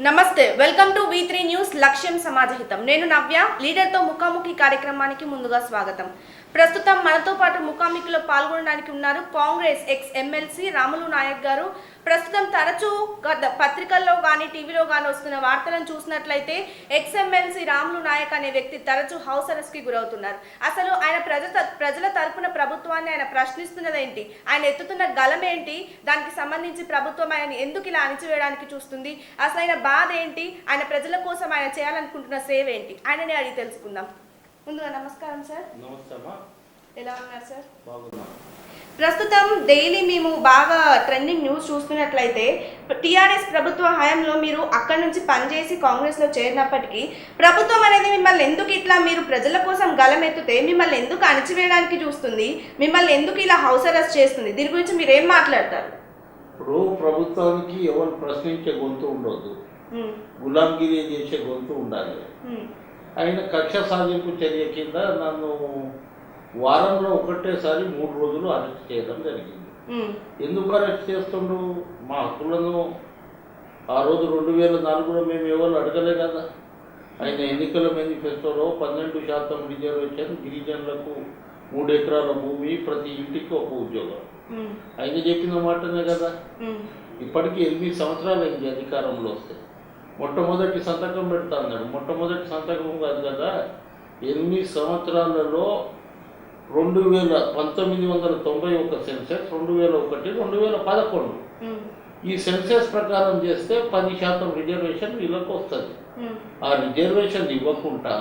నమస్తే, welcome to V3 news లక్ష్యం సమాజహితం. నేను నవ్య. లీడర్తో ముఖాముఖి కార్యక్రమానికి ముందుగా స్వాగతం. ప్రస్తుతం మనతో పాటు ముఖాముఖిలో పాల్గొనడానికి ఉన్నారు కాంగ్రెస్ ఎక్స్ ఎమ్మెల్సీ రాములు నాయక్ గారు. ప్రస్తుతం తరచూ పత్రికల్లో కానీ టీవీలో కానీ వస్తున్న వార్తలను చూసినట్లయితే ఎక్స్ ఎమ్మెల్సీ రాములు నాయక్ అనే వ్యక్తి తరచూ హౌస్ అరెస్ట్కి గురవుతున్నారు. అసలు ఆయన ప్రజల తరపున ప్రభుత్వాన్ని ఆయన ప్రశ్నిస్తున్నదేంటి, ఆయన ఎత్తుతున్న గలం ఏంటి, దానికి సంబంధించి ప్రభుత్వం ఆయన ఎందుకు ఇలా అణిచివేయడానికి చూస్తుంది, అసలు ఆయన బాధ ఏంటి, ఆయన ప్రజల కోసం ఆయన చేయాలనుకుంటున్న సేవ ఏంటి, ఆయనని అడిగి తెలుసుకుందాం. ముందుగా నమస్కారం సార్. ఎలా ఉన్నారు సార్? ప్రస్తుతం డైలీ మేము బాగా ట్రెండింగ్ న్యూస్ చూస్తున్నట్లయితే టీఆర్ఎస్ ప్రభుత్వ హయాంలో మీరు అక్కడి నుంచి పనిచేసి కాంగ్రెస్లో చేరినప్పటికీ ప్రభుత్వం అనేది మిమ్మల్ని ఎందుకు ఇట్లా మీరు ప్రజల కోసం గలమెత్తితే మిమ్మల్ని ఎందుకు అణిచివేయడానికి చూస్తుంది, మిమ్మల్ని ఎందుకు ఇలా హౌస్ అరెస్ట్ చేస్తుంది, దీని గురించి మీరు ఏం మాట్లాడతారు? ఇప్పుడు ప్రభుత్వానికి ఎవరు ప్రశ్నించే గొంతు ఉండదు, గులాంగిరి చేసే గొంతు ఉండాలి. ఆయన కక్ష సాధింపు చర్య కింద నన్ను వారంలో ఒకటేసారి 3 రోజులు అరెస్ట్ చేయడం జరిగింది. ఎందుకు అరెస్ట్ చేస్తుండ్రు? మా హక్కులను ఆ రోజు 2004లో మేము ఎవరు అడగలే కదా. ఆయన ఎన్నికల మేనిఫెస్టోలో 12% రిజర్వేషన్, గిరిజనులకు 3 ఎకరాల భూమి, ప్రతి ఇంటికి ఒక ఉద్యోగం, ఆయన చెప్పిన మాటనే కదా. ఇప్పటికీ 8 సంవత్సరాలు అయింది అధికారంలో వస్తే. మొట్టమొదటి సంతకం పెడతా అన్నాడు. మొట్టమొదటి సంతకం కాదు కదా, 8 సంవత్సరాలలో 1991 సెన్సెస్, 2001, 2011 ఈ సెన్సెస్ ప్రకారం చేస్తే 10% రిజర్వేషన్ వీళ్ళకు వస్తుంది. ఆ రిజర్వేషన్ ఇవ్వకుండా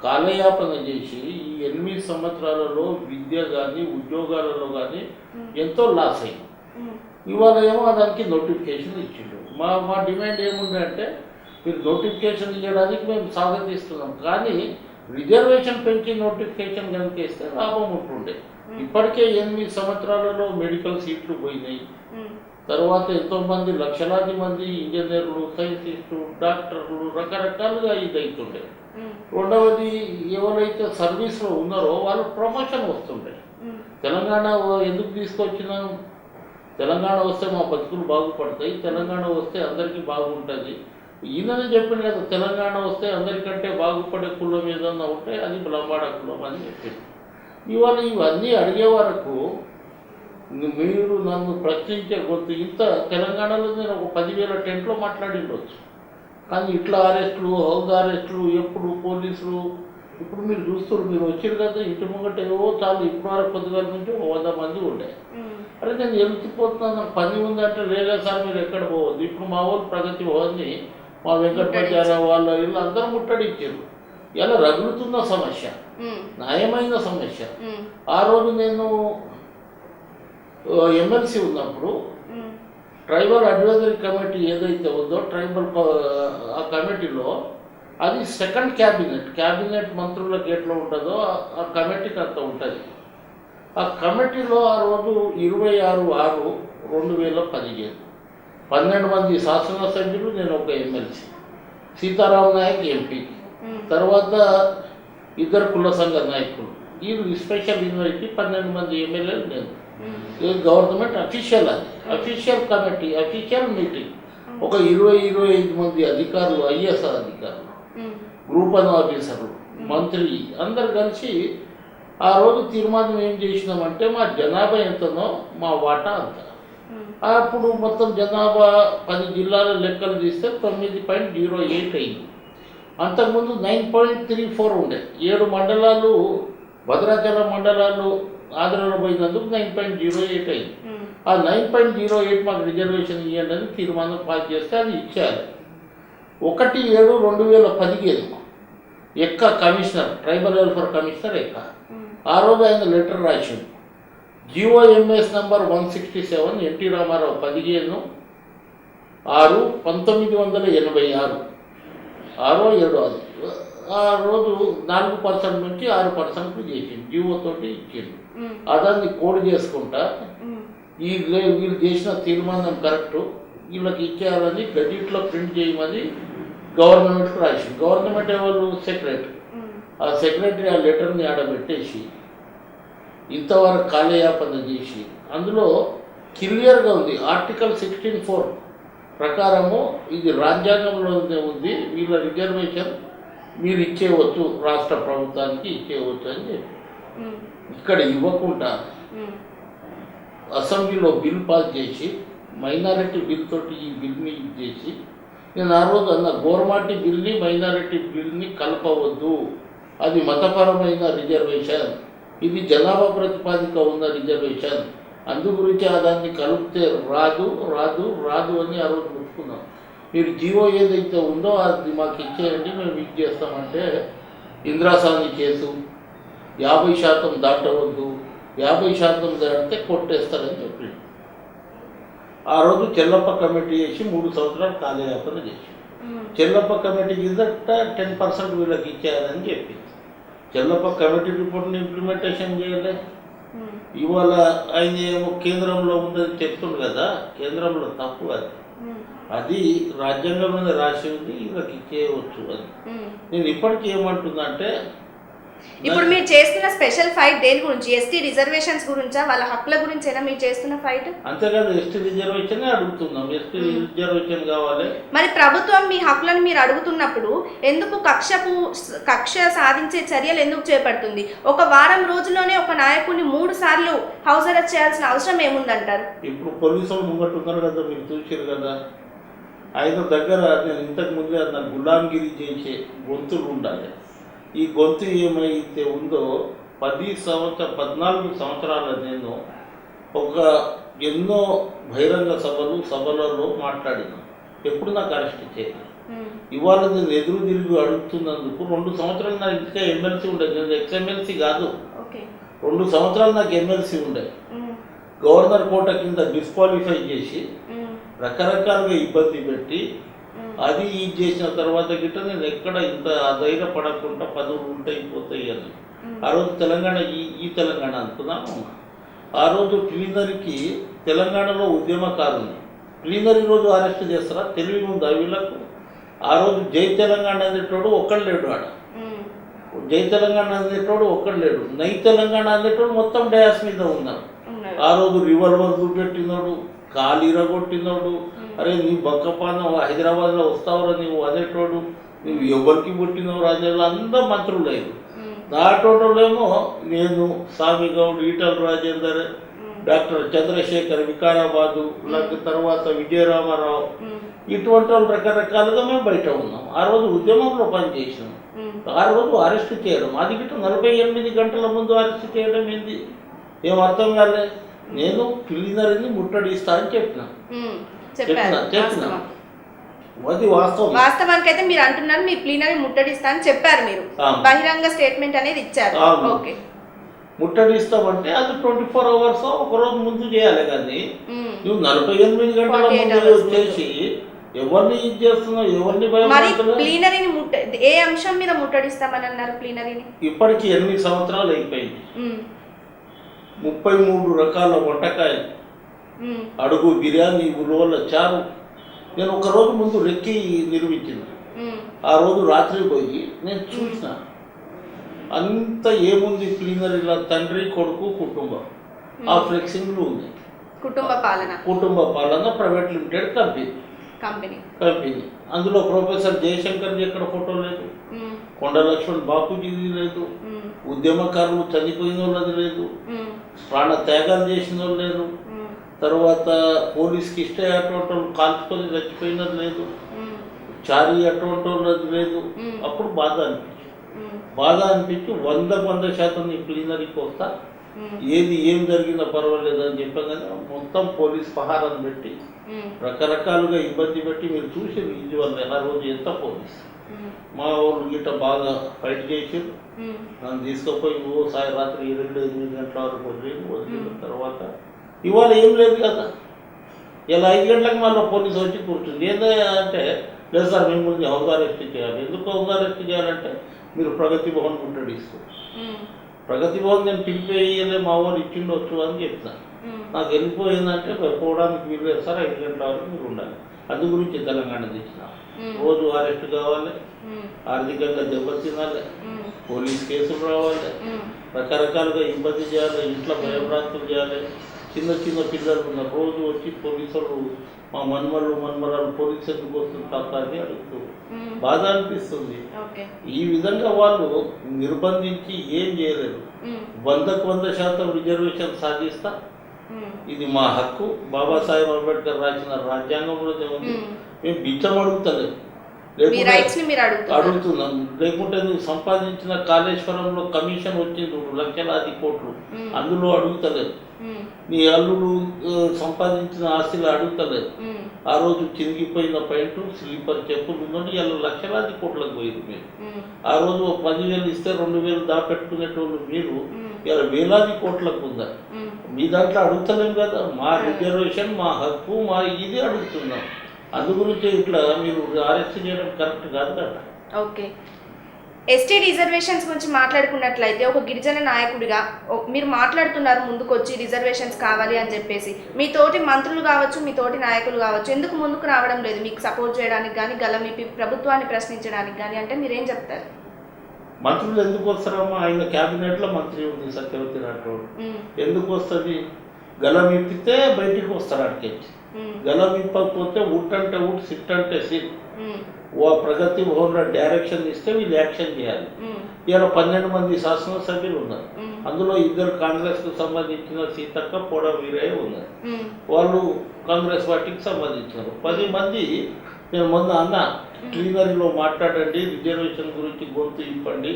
కాలయాపన చేసి ఈ 8 సంవత్సరాలలో విద్య కానీ ఉద్యోగాలలో కానీ ఎంతో లాస్ అయింది. ఇవాళ ఏమో దానికి నోటిఫికేషన్ ఇచ్చిండు. మా డిమాండ్ ఏముందంటే, మీరు నోటిఫికేషన్ ఇవ్వడానికి మేము స్వాగతిస్తున్నాం, కానీ రిజర్వేషన్ పెంచి నోటిఫికేషన్ కనుక ఇస్తే లాభం ఉంటుండే. ఇప్పటికే 8 సంవత్సరాలలో మెడికల్ సీట్లు పోయినాయి. తర్వాత ఎంతోమంది, లక్షలాది మంది ఇంజనీర్లు, సైంటిస్టులు, డాక్టర్లు రకరకాలుగా ఇదవుతుండే. రెండవది, ఎవరైతే సర్వీస్లో ఉన్నారో వాళ్ళు ప్రమోషన్ వస్తుండే. తెలంగాణ ఎందుకు తీసుకొచ్చినాం? తెలంగాణ వస్తే మా బతుకులు బాగుపడతాయి, తెలంగాణ వస్తే అందరికీ బాగుంటుంది. ఈయననే చెప్పింది కదా, తెలంగాణ వస్తే అందరికంటే బాగుపడే కులం ఏదన్నా ఉంటే అది లంబాడ కులం అని చెప్పింది. ఇవాళ ఇవన్నీ అడిగే వరకు మీరు నన్ను ప్రశ్నించే గొంతు ఇంత తెలంగాణలో నేను ఒక 10,000 టెంట్లో మాట్లాడిండవచ్చు. కానీ ఇట్లా అరెస్టులు, హౌస్ అరెస్టులు, ఎప్పుడు పోలీసులు. ఇప్పుడు మీరు చూస్తారు, మీరు వచ్చారు కదా ఇంటి ముంగట ఏవో చాలు. ఇప్పుడు వరకు కొద్దిగా నుంచి 100 మంది ఉండే. అరే నేను వెళ్తిపోతున్నాను, నాకు పని ఉందంటే లేదా సార్ మీరు ఎక్కడ పోవద్దు. ఇప్పుడు మా వాళ్ళు ప్రగతి భవన్ని, మా వెంకటపచారావు వాళ్ళ ఇల్లు అందరూ ముట్టడిచ్చారు. ఇలా రగులుతున్న సమస్య, న్యాయమైన సమస్య. ఆ రోజు నేను ఎమ్మెల్సీ ఉన్నప్పుడు ట్రైబల్ అడ్వైజరీ కమిటీ ఏదైతే ఉందో, ట్రైబల్ ఆ కమిటీలో అది సెకండ్ క్యాబినెట్ మంత్రుల గేట్లో ఉంటుందో ఆ కమిటీకి అంత ఉంటుంది. ఆ కమిటీలో ఆ రోజు 26/6/2015 12 మంది శాసనసభ్యులు, నేను ఒక ఎమ్మెల్సీ, సీతారాం నాయక్ ఎంపీ, తర్వాత 2 కుల సంఘ నాయకులు, వీళ్ళు స్పెషల్ ఇన్వైటీ 12 మంది ఎమ్మెల్యేలు, నేను. గవర్నమెంట్ అఫీషియల్, అది అఫీషియల్ కమిటీ, అఫీషియల్ మీటింగ్. ఒక 20-25 మంది అధికారులు, ఐఎస్ఆర్ అధికారులు, గ్రూప్ 1 ఆఫీసర్లు, మంత్రి అందరు కలిసి ఆ రోజు తీర్మానం ఏం చేసినామంటే, మా జనాభా ఎంతనో మా వాటా అంత. అప్పుడు మొత్తం జనాభా 10 జిల్లాల లెక్కలు తీస్తే 9.08 అయింది. అంతకుముందు 9.34 ఉండే. 7 మండలాలు, భద్రాచలం మండలాలు ఆంధ్రలో పోయినందుకు 9.08 అయింది. ఆ 9.08 మాకు రిజర్వేషన్ ఇవ్వండి అని తీర్మానం పాస్ చేస్తే అది ఇచ్చారు. 1/7/2015 ఎక్క కమిషనర్, ట్రైబల్ వెల్ఫేర్ కమిషనర్ ఎక్క, ఆ రోజు ఆయన లెటర్ రాసింది. జిఓఎంఎస్ నంబర్ 167, ఎన్టీ రామారావు 15/6/1986, 6/7 అది. ఆ రోజు 4% నుంచి 6% చేసింది, జిఓ తోటి ఇచ్చింది. అదాన్ని కోడ్ చేసుకుంటా వీళ్ళు చేసిన తీర్మానం కరెక్టు, వీళ్ళకి ఇచ్చేయాలని గజెట్లో ప్రింట్ చేయమని గవర్నమెంట్కి రాసింది. గవర్నమెంట్ ఎవరు? సెక్రటరీ. ఆ సెక్రటరీ ఆ లెటర్ని ఆడబెట్టేసి ఇంతవరకు కాలయాపన చేసి అందులో క్లియర్గా ఉంది. ఆర్టికల్ 16(4) ప్రకారము ఇది రాజ్యాంగంలోనే ఉంది, వీళ్ళ రిజర్వేషన్ మీరు ఇచ్చేయవచ్చు, రాష్ట్ర ప్రభుత్వానికి ఇచ్చేయవచ్చు అని చెప్పి ఇక్కడ ఇవ్వకుండా అసెంబ్లీలో బిల్ పాస్ చేసి మైనారిటీ బిల్ తోటి ఈ బిల్ని చేసి, నేను ఆ రోజు అన్న గవర్నమెంట్ బిల్ని మైనారిటీ బిల్ని కలపవద్దు, అది మతపరమైన రిజర్వేషన్, ఇది జనాభా ప్రతిపాదిక ఉన్న రిజర్వేషన్, అందు గురించి దాన్ని కలిపితే రాదు రాదు రాదు అని ఆ రోజు ఒప్పుకున్నాం. మీరు జీవో ఏదైతే ఉందో అది మాకు ఇచ్చేయండి, మేము ఇది చేస్తామంటే ఇందిరాసాని కేసు 50% దాటవద్దు, 50% దాటితే కొట్టేస్తారని చెప్పింది. ఆ రోజు చెల్లప్ప కమిటీ చేసి 3 సంవత్సరాలు కాలయాపన చేసి, చెల్లప్ప కమిటీ కింద 10% వీళ్ళకి ఇచ్చేయాలని చెప్పింది. చెల్లప్ప కమిటీ రిపోర్ట్ని ఇంప్లిమెంటేషన్ చేయలే. ఇవాళ ఆయన ఏమో కేంద్రంలో ఉందని చెప్తుంది కదా, కేంద్రంలో తప్పు అది, అది రాజ్యాంగంలోనే రాసి ఉంది, వీళ్ళకి ఇచ్చేయవచ్చు అని. నేను ఇప్పటికీ ఏమంటున్నా అంటే, ఇప్పుడు మీరు చేస్తున్న స్పెషల్ ఫైట్ దేని గురించి? ఎస్టీ రిజర్వేషన్స్ గురించా, వాళ్ళ హక్కుల గురించేనా మీరు చేస్తున్న ఫైట్? అంతేకాదు ఎస్టీ రిజర్వేషన్ అడుగుతున్నాం, ఎస్టీ రిజర్వేషన్ కావాలి. మరి ప్రభుత్వం మీ హక్కులను మీరు అడుగుతున్నప్పుడు ఎందుకు కక్ష సాధించే చర్యలు ఎందుకు చేపడుతుంది? ఒక వారం రోజుల్లోనే ఒక నాయకుడిని 3 సార్లు హౌస్ అరెస్ట్ చేయాల్సిన అవసరం ఏముందంటారు? ఇప్పుడు పోలీసులు ముంగట్టున్నారు కదా, మీరు చూసారు కదా, ఆయన దగ్గర నేను ఇంతకు ముందే అన్న గులాంగిరి చేసే గొంతులు ఉండాలి. ఈ గొంతు ఏమైతే ఉందో 14 సంవత్సరాల నేను ఎన్నో బహిరంగ సభలలో మాట్లాడినా, ఎప్పుడు నాకు అరెస్ట్ చేయలేదు. ఇవాళ నేను ఎదురు తిరిగి అడుగుతున్నందుకు 2 సంవత్సరాలు నాకు ఇంకా ఎమ్మెల్సీ ఉండేది, నేను ఎక్స్ఎమ్మెల్సీ కాదు, 2 సంవత్సరాలు నాకు ఎమ్మెల్సీ ఉండే. గవర్నర్ కోట కింద డిస్క్వాలిఫై చేసి రకరకాలుగా ఇబ్బంది పెట్టి అది ఇది చేసిన తర్వాత గిట్ట నేను ఎక్కడ ఇంత ధైర్యపడకుండా పదవులు ఉంటాయి పోతాయి అని ఆ రోజు తెలంగాణ ఈ తెలంగాణ అనుకున్నాను. ఆ రోజు ప్లీనరీకి తెలంగాణలో ఉద్యమకారులు ప్లీనరీ రోజు అరెస్ట్ చేస్తారా? తెలివి ఉందా వీళ్ళకు? ఆ రోజు జై తెలంగాణ అనేటోడు ఒక్కడు లేడు, ఆడ జై తెలంగాణ అనేటోడు ఒక్కడు లేడు, నై తెలంగాణ అనేటోడు మొత్తం డయాస్ మీద ఉన్నారు. ఆ రోజు రివాల్వర్ చూపెట్టినోడు, కాలు ఇరగొట్టినోడు, అరే నీ బక్కపాన హైదరాబాద్లో వస్తావురా నీవు అనేటోడు, నువ్వు ఎవరికి పుట్టినవు అనేవాళ్ళు అందరూ మంత్రులు లేదు. దాటోళ్ళేమో నేను, స్వామిగౌడ్, ఈటల రాజేందర్, డాక్టర్ చంద్రశేఖర్ వికారాబాదు, తర్వాత విజయరామారావు, ఇటువంటి వాళ్ళు రకరకాలుగా మేము బయట ఉన్నాం. ఆ రోజు ఉద్యమంలో పనిచేసినాం. ఆ రోజు అరెస్ట్ చేయడం అది గిట్ట 48 గంటల ముందు అరెస్ట్ చేయడం ఏంది? ఏం అర్థం కాలే. నేను ప్లీనరీని ముట్టడిస్తా అని చెప్పిన అది వాస్తవానికి అయితే మీరు అంటున్నారు మీ ప్లీనరీ ముట్టడిస్తా అని చెప్పారు, మీరు బహిరంగ స్టేట్మెంట్ అనేది ఇచ్చారు. ఓకే, ముట్టడిస్తామంటే అది 24 అవర్స్ ఒక రోజు ముందు చేయాలి, కానీ నువ్వు 48 గంటల ముందు వచ్చేసి ఎవరిని ఇది చేస్తున్నావు, ఎవరిని ప్లీనరీని ఏ అంశం మీద ముట్టడిస్తామని అన్నారు? ప్లీనరీని ఇప్పటికి 8 సంవత్సరాలు అయిపోయింది. 33 రకాల వంటకాయలు, అడుగు బిర్యానీ, ఉలవల చారు. నేను ఒక రోజు ముందు రెక్కి నిర్మించింది. ఆ రోజు రాత్రి పోయి నేను చూసిన అంత ఏముంది ప్లీనరీలో, తండ్రి కొడుకు కుటుంబం, ఆ ఫ్లెక్సింగ్లు ఉంది. కుటుంబ పాలన ప్రైవేట్ లిమిటెడ్ కంపెనీ. అందులో ప్రొఫెసర్ జయశంకర్ది ఎక్కడ ఫోటో లేదు, కొండ లక్ష్మణ్ బాపూజీది లేదు, ఉద్యమకారులు చనిపోయిన వాళ్ళది లేదు, ప్రాణ త్యాగాలు చేసిన వాళ్ళు లేరు, తర్వాత పోలీస్కి ఇష్ట అటువంటి వాళ్ళు కాల్చుకొని చచ్చిపోయినది లేదు, చారీ అటువంటి వాళ్ళది లేదు. అప్పుడు బాధ అనిపించి 100% నీ ప్లీనరీకి వస్తా, ఏం జరిగినా పర్వాలేదు అని చెప్పగానే మొత్తం పోలీస్ పహారాన్ని పెట్టి రకరకాలుగా ఇబ్బంది పెట్టి, మీరు చూసి ఇది వల్ల ఆ రోజు ఎంత పోలీస్ మా వాళ్ళు గిట్ట బాగా ఫైట్ చేసారు. నన్ను తీసుకుపోయి రాత్రి 7-8 గంటల వరకు వదిలిన తర్వాత ఇవాళ ఏం లేదు కదా, ఇలా 5 గంటలకు మళ్ళీ పోలీసు వచ్చి కూర్చుంది. ఏంటంటే లేదు సార్ మిమ్మల్ని హౌస్ అరెస్ట్ చేయాలి. ఎందుకు హౌస్ అరెస్ట్ చేయాలంటే మీరు ప్రగతి భవన్ ముట్టడిస్తూ, ప్రగతి భవన్ నేను పిలిపేయలే, మా వాళ్ళు ఇచ్చిండొచ్చు అని చెప్తాను. నాకు వెళ్ళిపోయిందంటే పోవడానికి వీలు లేదు సార్, 5 గంటల వరకు మీరు ఉండాలి. అందు గురించి తెలంగాణ తెచ్చిన రోజు అరెస్ట్ కావాలి, ఆర్థికంగా దెబ్బతినాలి, పోలీస్ కేసులు రావాలి, రకరకాలుగా ఇబ్బంది చేయాలి, ఇంట్లో భయభ్రాంతులు చేయాలి. చిన్న చిన్న పిల్లలు ఉన్నారు, రోజు వచ్చి పోలీసులు మా మన్మరాలు పోలీసు ఎందుకు వస్తుంది అని అడుగుతూ బాధ అనిపిస్తుంది. ఈ విధంగా వాళ్ళు నిర్బంధించి ఏం చేయలేరు. 100% రిజర్వేషన్ సాధిస్తా, ఇది మా హక్కు, బాబాసాహెబ్ అంబేద్కర్ రాసిన రాజ్యాంగంలోనే ఉంది, మేము బిచ్చం అడుగుతలేదు, అడుగుతున్నాం. లేకుంటే నువ్వు సంపాదించిన కాళేశ్వరంలో కమిషన్ వచ్చింది 2 లక్షలాది కోట్లు, అందులో అడుగుతలేదు. నీ అల్లుడు సంపాదించిన ఆస్తిలో అడుగుతలేదు. ఆ రోజు చిరిగిపోయిన పైంటు స్లీపర్ చెప్పులు ఉందని ఇలా లక్షలాది కోట్లకు పోయింది మీరు. ఆ రోజు 10,000 ఇస్తే 2,000 దాపెట్టుకునేటోళ్ళు మీరు ఇలా వేలాది కోట్లకు ఉందా. మీ దాంట్లో అడుగుతలేం కదా, మా రిజర్వేషన్ మా హక్కు మా ఇది అడుగుతున్నాం. అందు గురించి ఇట్లా మీరు అరెస్ట్ చేయడం కరెక్ట్ కాదు కదా. ఓకే, ఎస్టీ రిజర్వేషన్స్ గురించి మాట్లాడుకున్నట్లయితే ఒక గిరిజన నాయకుడిగా మీరు మాట్లాడుతున్నారు ముందుకు వచ్చి రిజర్వేషన్స్ కావాలి అని చెప్పేసి. మీ తోటి మంత్రులు కావచ్చు, మీ తోటి నాయకులు కావచ్చు, ఎందుకు ముందుకు రావడం లేదు మీకు సపోర్ట్ చేయడానికి కానీ గలమిపి ప్రభుత్వాన్ని ప్రశ్నించడానికి కానీ? అంటే మీరేం చెప్తారు? మంత్రులు ఎందుకు వస్తారమ్మా? ఆయన క్యాబినెట్లో మంత్రి ఉంది సత్యవతి రాఠోడ్, ఎందుకు వస్తుంది? గలం ఇప్పితే బయటికి వస్తారు అడిగించి, గలం ఇప్పకపోతే ఉట్ అంటే ఉట్, సిట్ అంటే సిట్, ప్రగతి భవన్లో డైరెక్షన్ ఇస్తే వీళ్ళు యాక్షన్ చేయాలి. ఇలా 12 మంది శాసనసభ్యులు ఉన్నారు, అందులో 2 కాంగ్రెస్కు సంబంధించిన సీతక్క పోడ వీరయ్య ఉన్నారు, వాళ్ళు కాంగ్రెస్ పార్టీకి సంబంధించినారు. 10 మంది నేను మొన్న అన్న క్లీనరీలో మాట్లాడండి, రిజర్వేషన్ గురించి గొంతు ఇప్పండి,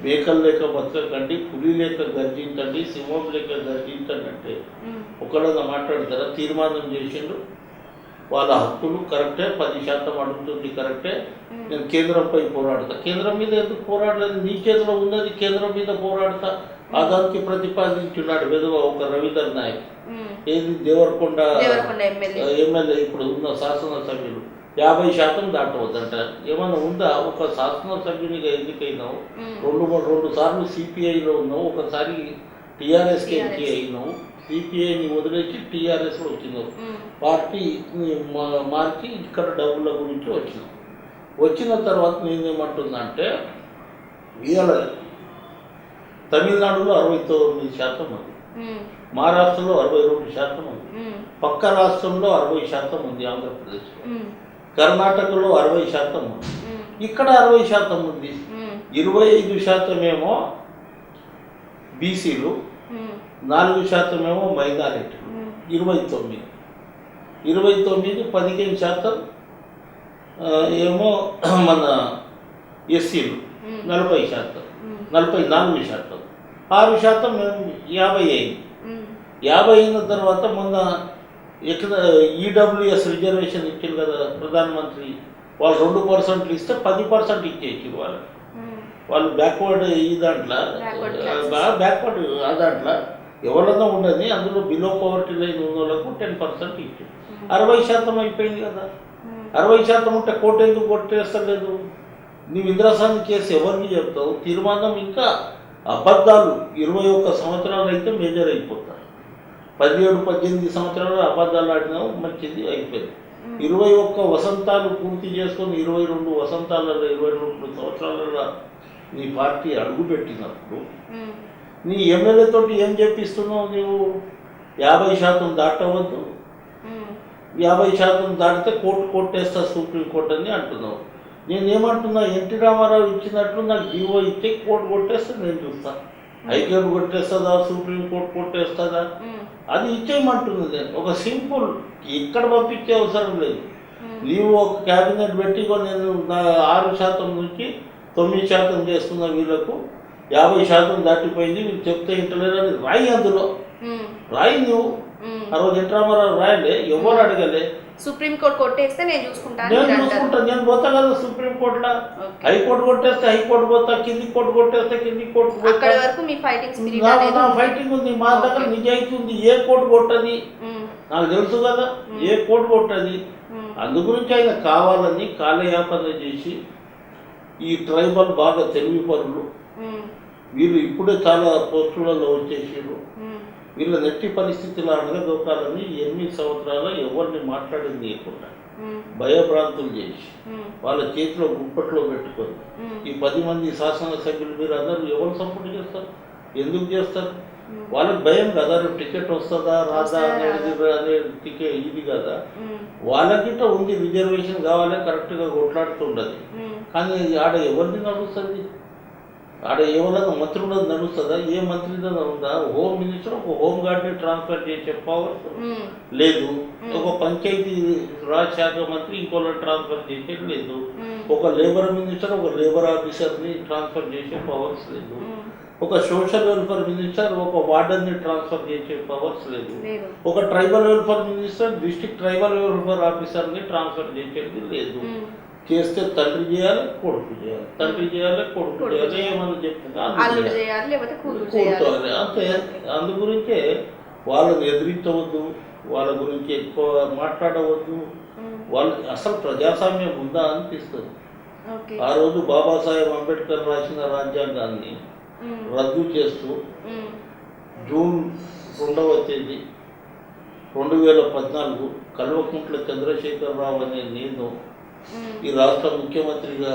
మేకలు లేక బతకండి, పులి లేక గర్జించండి, సింహం లేక గర్జించండి అంటే ఒకళ్ళగా మాట్లాడతారా? తీర్మానం చేసిండు, వాళ్ళ హక్కులు కరెక్టే, 10% అడుగుతుంది కరెక్టే, నేను కేంద్రంపై పోరాడతా. కేంద్రం మీద ఎందుకు పోరాడలేదు? నీ చేతిలో ఉన్నది, కేంద్రం మీద పోరాడతా. అదానికి ప్రతిపాదించున్నాడు వెధవ ఒక రవీంద్ర నాయక్, ఏది దేవరకొండ ఎమ్మెల్యే ఇప్పుడు ఉన్న శాసనసభ్యులు 50% దాటవద్దంట. ఏమన్నా ఉందా? ఒక శాసనసభ్యునిగా ఎన్నికైనావు, 2 సార్లు సిపిఐలో ఉన్నావు, ఒకసారి టీఆర్ఎస్కి ఎంపీ అయినావు, సిపిఐని వదిలేసి టీఆర్ఎస్లో వచ్చినావు, పార్టీ మార్చి ఇక్కడ డబ్బుల గురించి వచ్చినావు. వచ్చిన తర్వాత నేనేమంటున్నా అంటే ఇవాళ తమిళనాడులో 69% ఉంది, మహారాష్ట్రలో 62% ఉంది, పక్క రాష్ట్రంలో 60% ఉంది, ఆంధ్రప్రదేశ్లో, కర్ణాటకలో 60% ఉంది, ఇక్కడ 60% ఉంది. 25% ఏమో బీసీలు, 4% ఏమో మైనారిటీలు, 29 15% ఏమో మన ఎస్సీలు, 40%, 44%, 6% మేము 50 అయింది. 50 అయిన తర్వాత మొన్న ఈడబ్ల్యూఎస్ రిజర్వేషన్ ఇచ్చారు కదా ప్రధానమంత్రి, వాళ్ళు 2% ఇస్తే 10% ఇచ్చేసి వాళ్ళు బ్యాక్వర్డ్ ఈ దాంట్లో బ్యాక్వర్డ్ ఆ దాంట్లో ఎవరన్నా ఉండదు, అందులో బిలో పవర్టీ లైన్ ఉన్న వాళ్ళకు 10% ఇచ్చారు. 60% అయిపోయింది కదా. 60% ఉంటే కోర్టు ఎందుకు కొట్టేస్తలేదు? నీవు ఇంద్రసాని కేసు ఎవరికి చెప్తావు? తీర్మానం ఇంకా అబద్ధాలు 21 సంవత్సరాలు అయితే మేజర్ అయిపోతారు. 17-18 సంవత్సరాలు అబద్ధాలు ఆడినావు, మంచిది అయిపోయింది. 21 వసంతాలు పూర్తి చేసుకొని 22 వసంతాలలో 22 సంవత్సరాలలో నీ పార్టీ అడుగుపెట్టినప్పుడు నీ ఎమ్మెల్యే తోటి ఏం చెప్పిస్తున్నావు? నీవు 50% దాటవద్దు, 50% దాటితే కోర్టు కొట్టేస్తా సుప్రీంకోర్టు అని అంటున్నావు. నేనేమంటున్నా, ఎన్టీ రామారావు ఇచ్చినట్లు నాకు జీవో ఇచ్చి కోర్టు కొట్టేస్తే నేను చూస్తాను. హైకోర్టు కొట్టేస్తుందా, సుప్రీంకోర్టు కొట్టేస్తుందా, అది ఇచ్చేయమంటున్నది. నేను ఒక సింపుల్, ఎక్కడ పంపించే అవసరం లేదు. నీవు ఒక క్యాబినెట్ పెట్టి నేను 6% నుంచి 9% చేస్తున్న వీళ్ళకు 50% దాటిపోయింది, వీళ్ళు చెప్తే ఇంటలేరు అని రాయి, అందులో రాయి. నువ్వు ఆ రోజు ఎన్టీ రామారావు రాయలే, ఎవరు అడగలే. సుప్రీంకోర్టు కొట్టేస్తే నేను చూసుకుంటాను, నేను పోతా కదా సుప్రీంకోర్టులో. హైకోర్టు కొట్టేస్తే హైకోర్టు పోతా, కింది కోర్టు కొట్టేస్తే కింది కోర్టు పోతా. ఫైటింగ్ ఉంది మా దగ్గర, నిజాయితీ ఉంది. ఏ కోర్టు కొట్టది నాకు తెలుసు కదా, ఏ కోర్టు కొట్టది. అందు గురించి ఆయన కావాలని కాలయాపన చేసి ఈ ట్రైబల్ బాగా తెలివి పనులు వీళ్ళు ఇప్పుడే చాలా పోస్టులలో వచ్చేసారు. వీళ్ళ నెట్టి పరిస్థితులు అడగదొక్కాలని 8 సంవత్సరాలు ఎవరిని మాట్లాడింది లేకుండా భయభ్రాంతులు చేసి వాళ్ళ చేతిలో గుప్పట్లో పెట్టుకొని ఈ 10 మంది శాసనసభ్యులు మీరు అందరూ ఎవరు సపోర్ట్ చేస్తారు? ఎందుకు చేస్తారు? వాళ్ళకి భయం కదా, రేపు టికెట్ వస్తుందా రాదా అనేది టికెట్ ఇది కదా. వాళ్ళకిట ఉంది రిజర్వేషన్ కావాలి, కరెక్ట్గా కొట్లాడుతుండదు. కానీ ఆడ ఎవరిది నడుస్తుంది? ఆడ ఎవరైనా మంత్రులది నడుస్తుందా? ఏ మంత్రిదో ఉందా? హోమ్ మినిస్టర్ ఒక హోమ్ గార్డ్ని ట్రాన్స్ఫర్ చేసే పవర్ లేదు. ఒక పంచాయతీ రాజ్ శాఖ మంత్రి ఇంకోళ్ళ ట్రాన్స్ఫర్ చేసేది లేదు. ఒక లేబర్ మినిస్టర్ ఒక లేబర్ ఆఫీసర్ని ట్రాన్స్ఫర్ చేసే పవర్స్ లేదు. ఒక సోషల్ వెల్ఫేర్ మినిస్టర్ ఒక వార్డన్ని ట్రాన్స్ఫర్ చేసే పవర్స్ లేదు. ఒక tribal welfare minister district tribal welfare ఆఫీసర్ని ట్రాన్స్ఫర్ చేసేది లేదు. చేస్తే తండ్రి చేయాలి, కొడుకు చేయాలి, తండ్రి చేయాలి, కొడుకు చేయాలి, ఏమన్నా చెప్తున్నా కూర్చోవాలి అంతే. అందు గురించే వాళ్ళని ఎదిరించవద్దు, వాళ్ళ గురించి ఎక్కువ మాట్లాడవద్దు. వాళ్ళు అసలు ప్రజాస్వామ్యం ఉందా అనిపిస్తుంది. ఆ రోజు బాబాసాహెబ్ అంబేద్కర్ రాసిన రాజ్యాంగాన్ని రద్దు చేస్తూ జూన్ 2వ తేదీ 2014 కల్వకుంట్ల చంద్రశేఖరరావు అనే నేను ఈ రాష్ట్ర ముఖ్యమంత్రిగా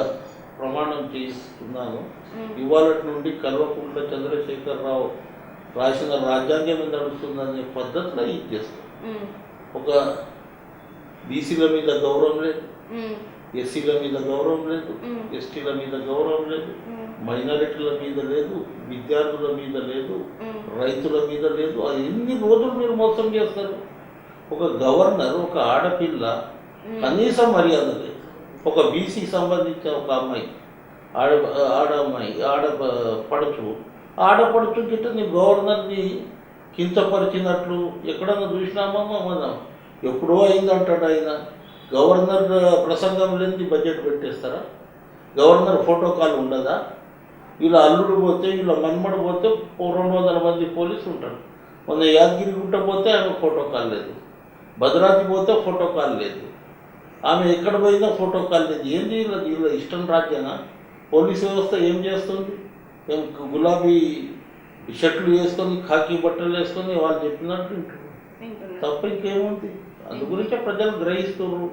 ప్రమాణం చేస్తున్నాను. ఇవాళ నుండి కల్వకుంట్ల చంద్రశేఖరరావు రాసిన రాజ్యాంగం నడుస్తుందనే పద్ధతిలో ఇది చేస్తాం. ఒక బీసీల మీద గౌరవం లేదు, ఎస్సీల మీద గౌరవం లేదు, ఎస్టీల మీద గౌరవం లేదు, మైనారిటీల మీద లేదు, విద్యార్థుల మీద లేదు, రైతుల మీద లేదు. అది ఎన్ని రోజులు మీరు మోసం చేస్తారు? ఒక గవర్నర్ ఒక ఆడపిల్ల కనీసం మర్యాద లేదు. ఒక బీసీకి సంబంధించిన ఒక అమ్మాయి ఆడపడుచు గిట్ట నీ గవర్నర్ని కించపరిచినట్లు ఎక్కడన్నా చూసినామమ్మా మనం? ఎప్పుడో అయిందంటాడు ఆయన. గవర్నర్ ప్రసంగం లేని బడ్జెట్ పెట్టేస్తారా? గవర్నర్ ఫోటో కాల్ ఉండదా? వీళ్ళ అల్లుడు పోతే వీళ్ళ మన్మడు పోతే 200 మంది పోలీసులు ఉంటారు. మొన్న యాదగిరి గుట్ట పోతే ఆమె ఫోటో కాల్ లేదు, భద్రాద్రి పోతే ఫోటో కాల్ లేదు, ఆమె ఎక్కడ పోయినా ఫోటో కాల్ లేదు. ఏంది వీళ్ళ ఇష్టం రాజ్యానా? పోలీస్ వ్యవస్థ ఏం చేస్తుంది? ఏం గులాబీ షర్ట్లు వేసుకొని ఖాకీ బట్టలు వేసుకొని వాళ్ళు చెప్పినట్టు తప్ప ఇంకేముంది? అందు గురించే ప్రజలు గ్రహిస్తున్నారు.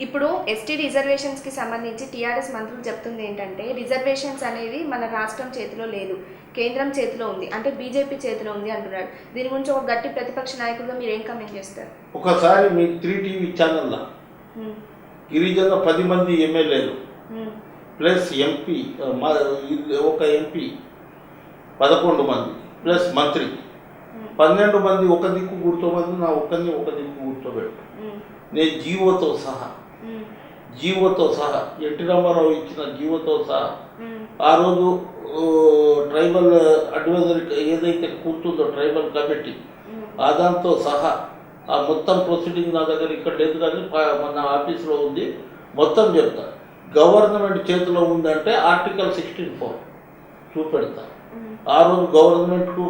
ఇప్పుడు ఎస్టీ రిజర్వేషన్స్కి సంబంధించి టీఆర్ఎస్ మంత్రులు చెప్తుంది ఏంటంటే, రిజర్వేషన్స్ అనేది మన రాష్ట్రం చేతిలో లేదు, కేంద్రం చేతిలో ఉంది, అంటే బీజేపీ చేతిలో ఉంది అంటున్నారు. దీని గురించి ఒక గట్టి ప్రతిపక్ష నాయకులుగా మీరు ఏం కామెంట్ చేస్తారు? ఒకసారి మీ 3 టీవీ ఛానల్లో గిరిజన 10 మంది ఎమ్మెల్యేలు ప్లస్ ఎంపీ, ఒక ఎంపీ 11 మంది ప్లస్ మంత్రి 12 మంది ఒక దిక్కు కూర్చోమంది, నా ఒక్కరిని ఒక దిక్కు కూర్చోబెట్టు. నేను జీవోతో సహా ఎన్టీ రామారావు ఇచ్చిన జీవోతో సహా ఆ రోజు ట్రైబల్ అడ్వైజరీ ఏదైతే కూర్చుందో ట్రైబల్ కమిటీ ఆ దాంతో సహా ఆ మొత్తం ప్రొసీడింగ్ నా దగ్గర ఇక్కడ లేదు కానీ మన ఆఫీస్లో ఉంది, మొత్తం చెప్తా. గవర్నమెంట్ చేతిలో ఉందంటే ఆర్టికల్ 16(4) చూపెడతా. ఆ రోజు గవర్నమెంట్కు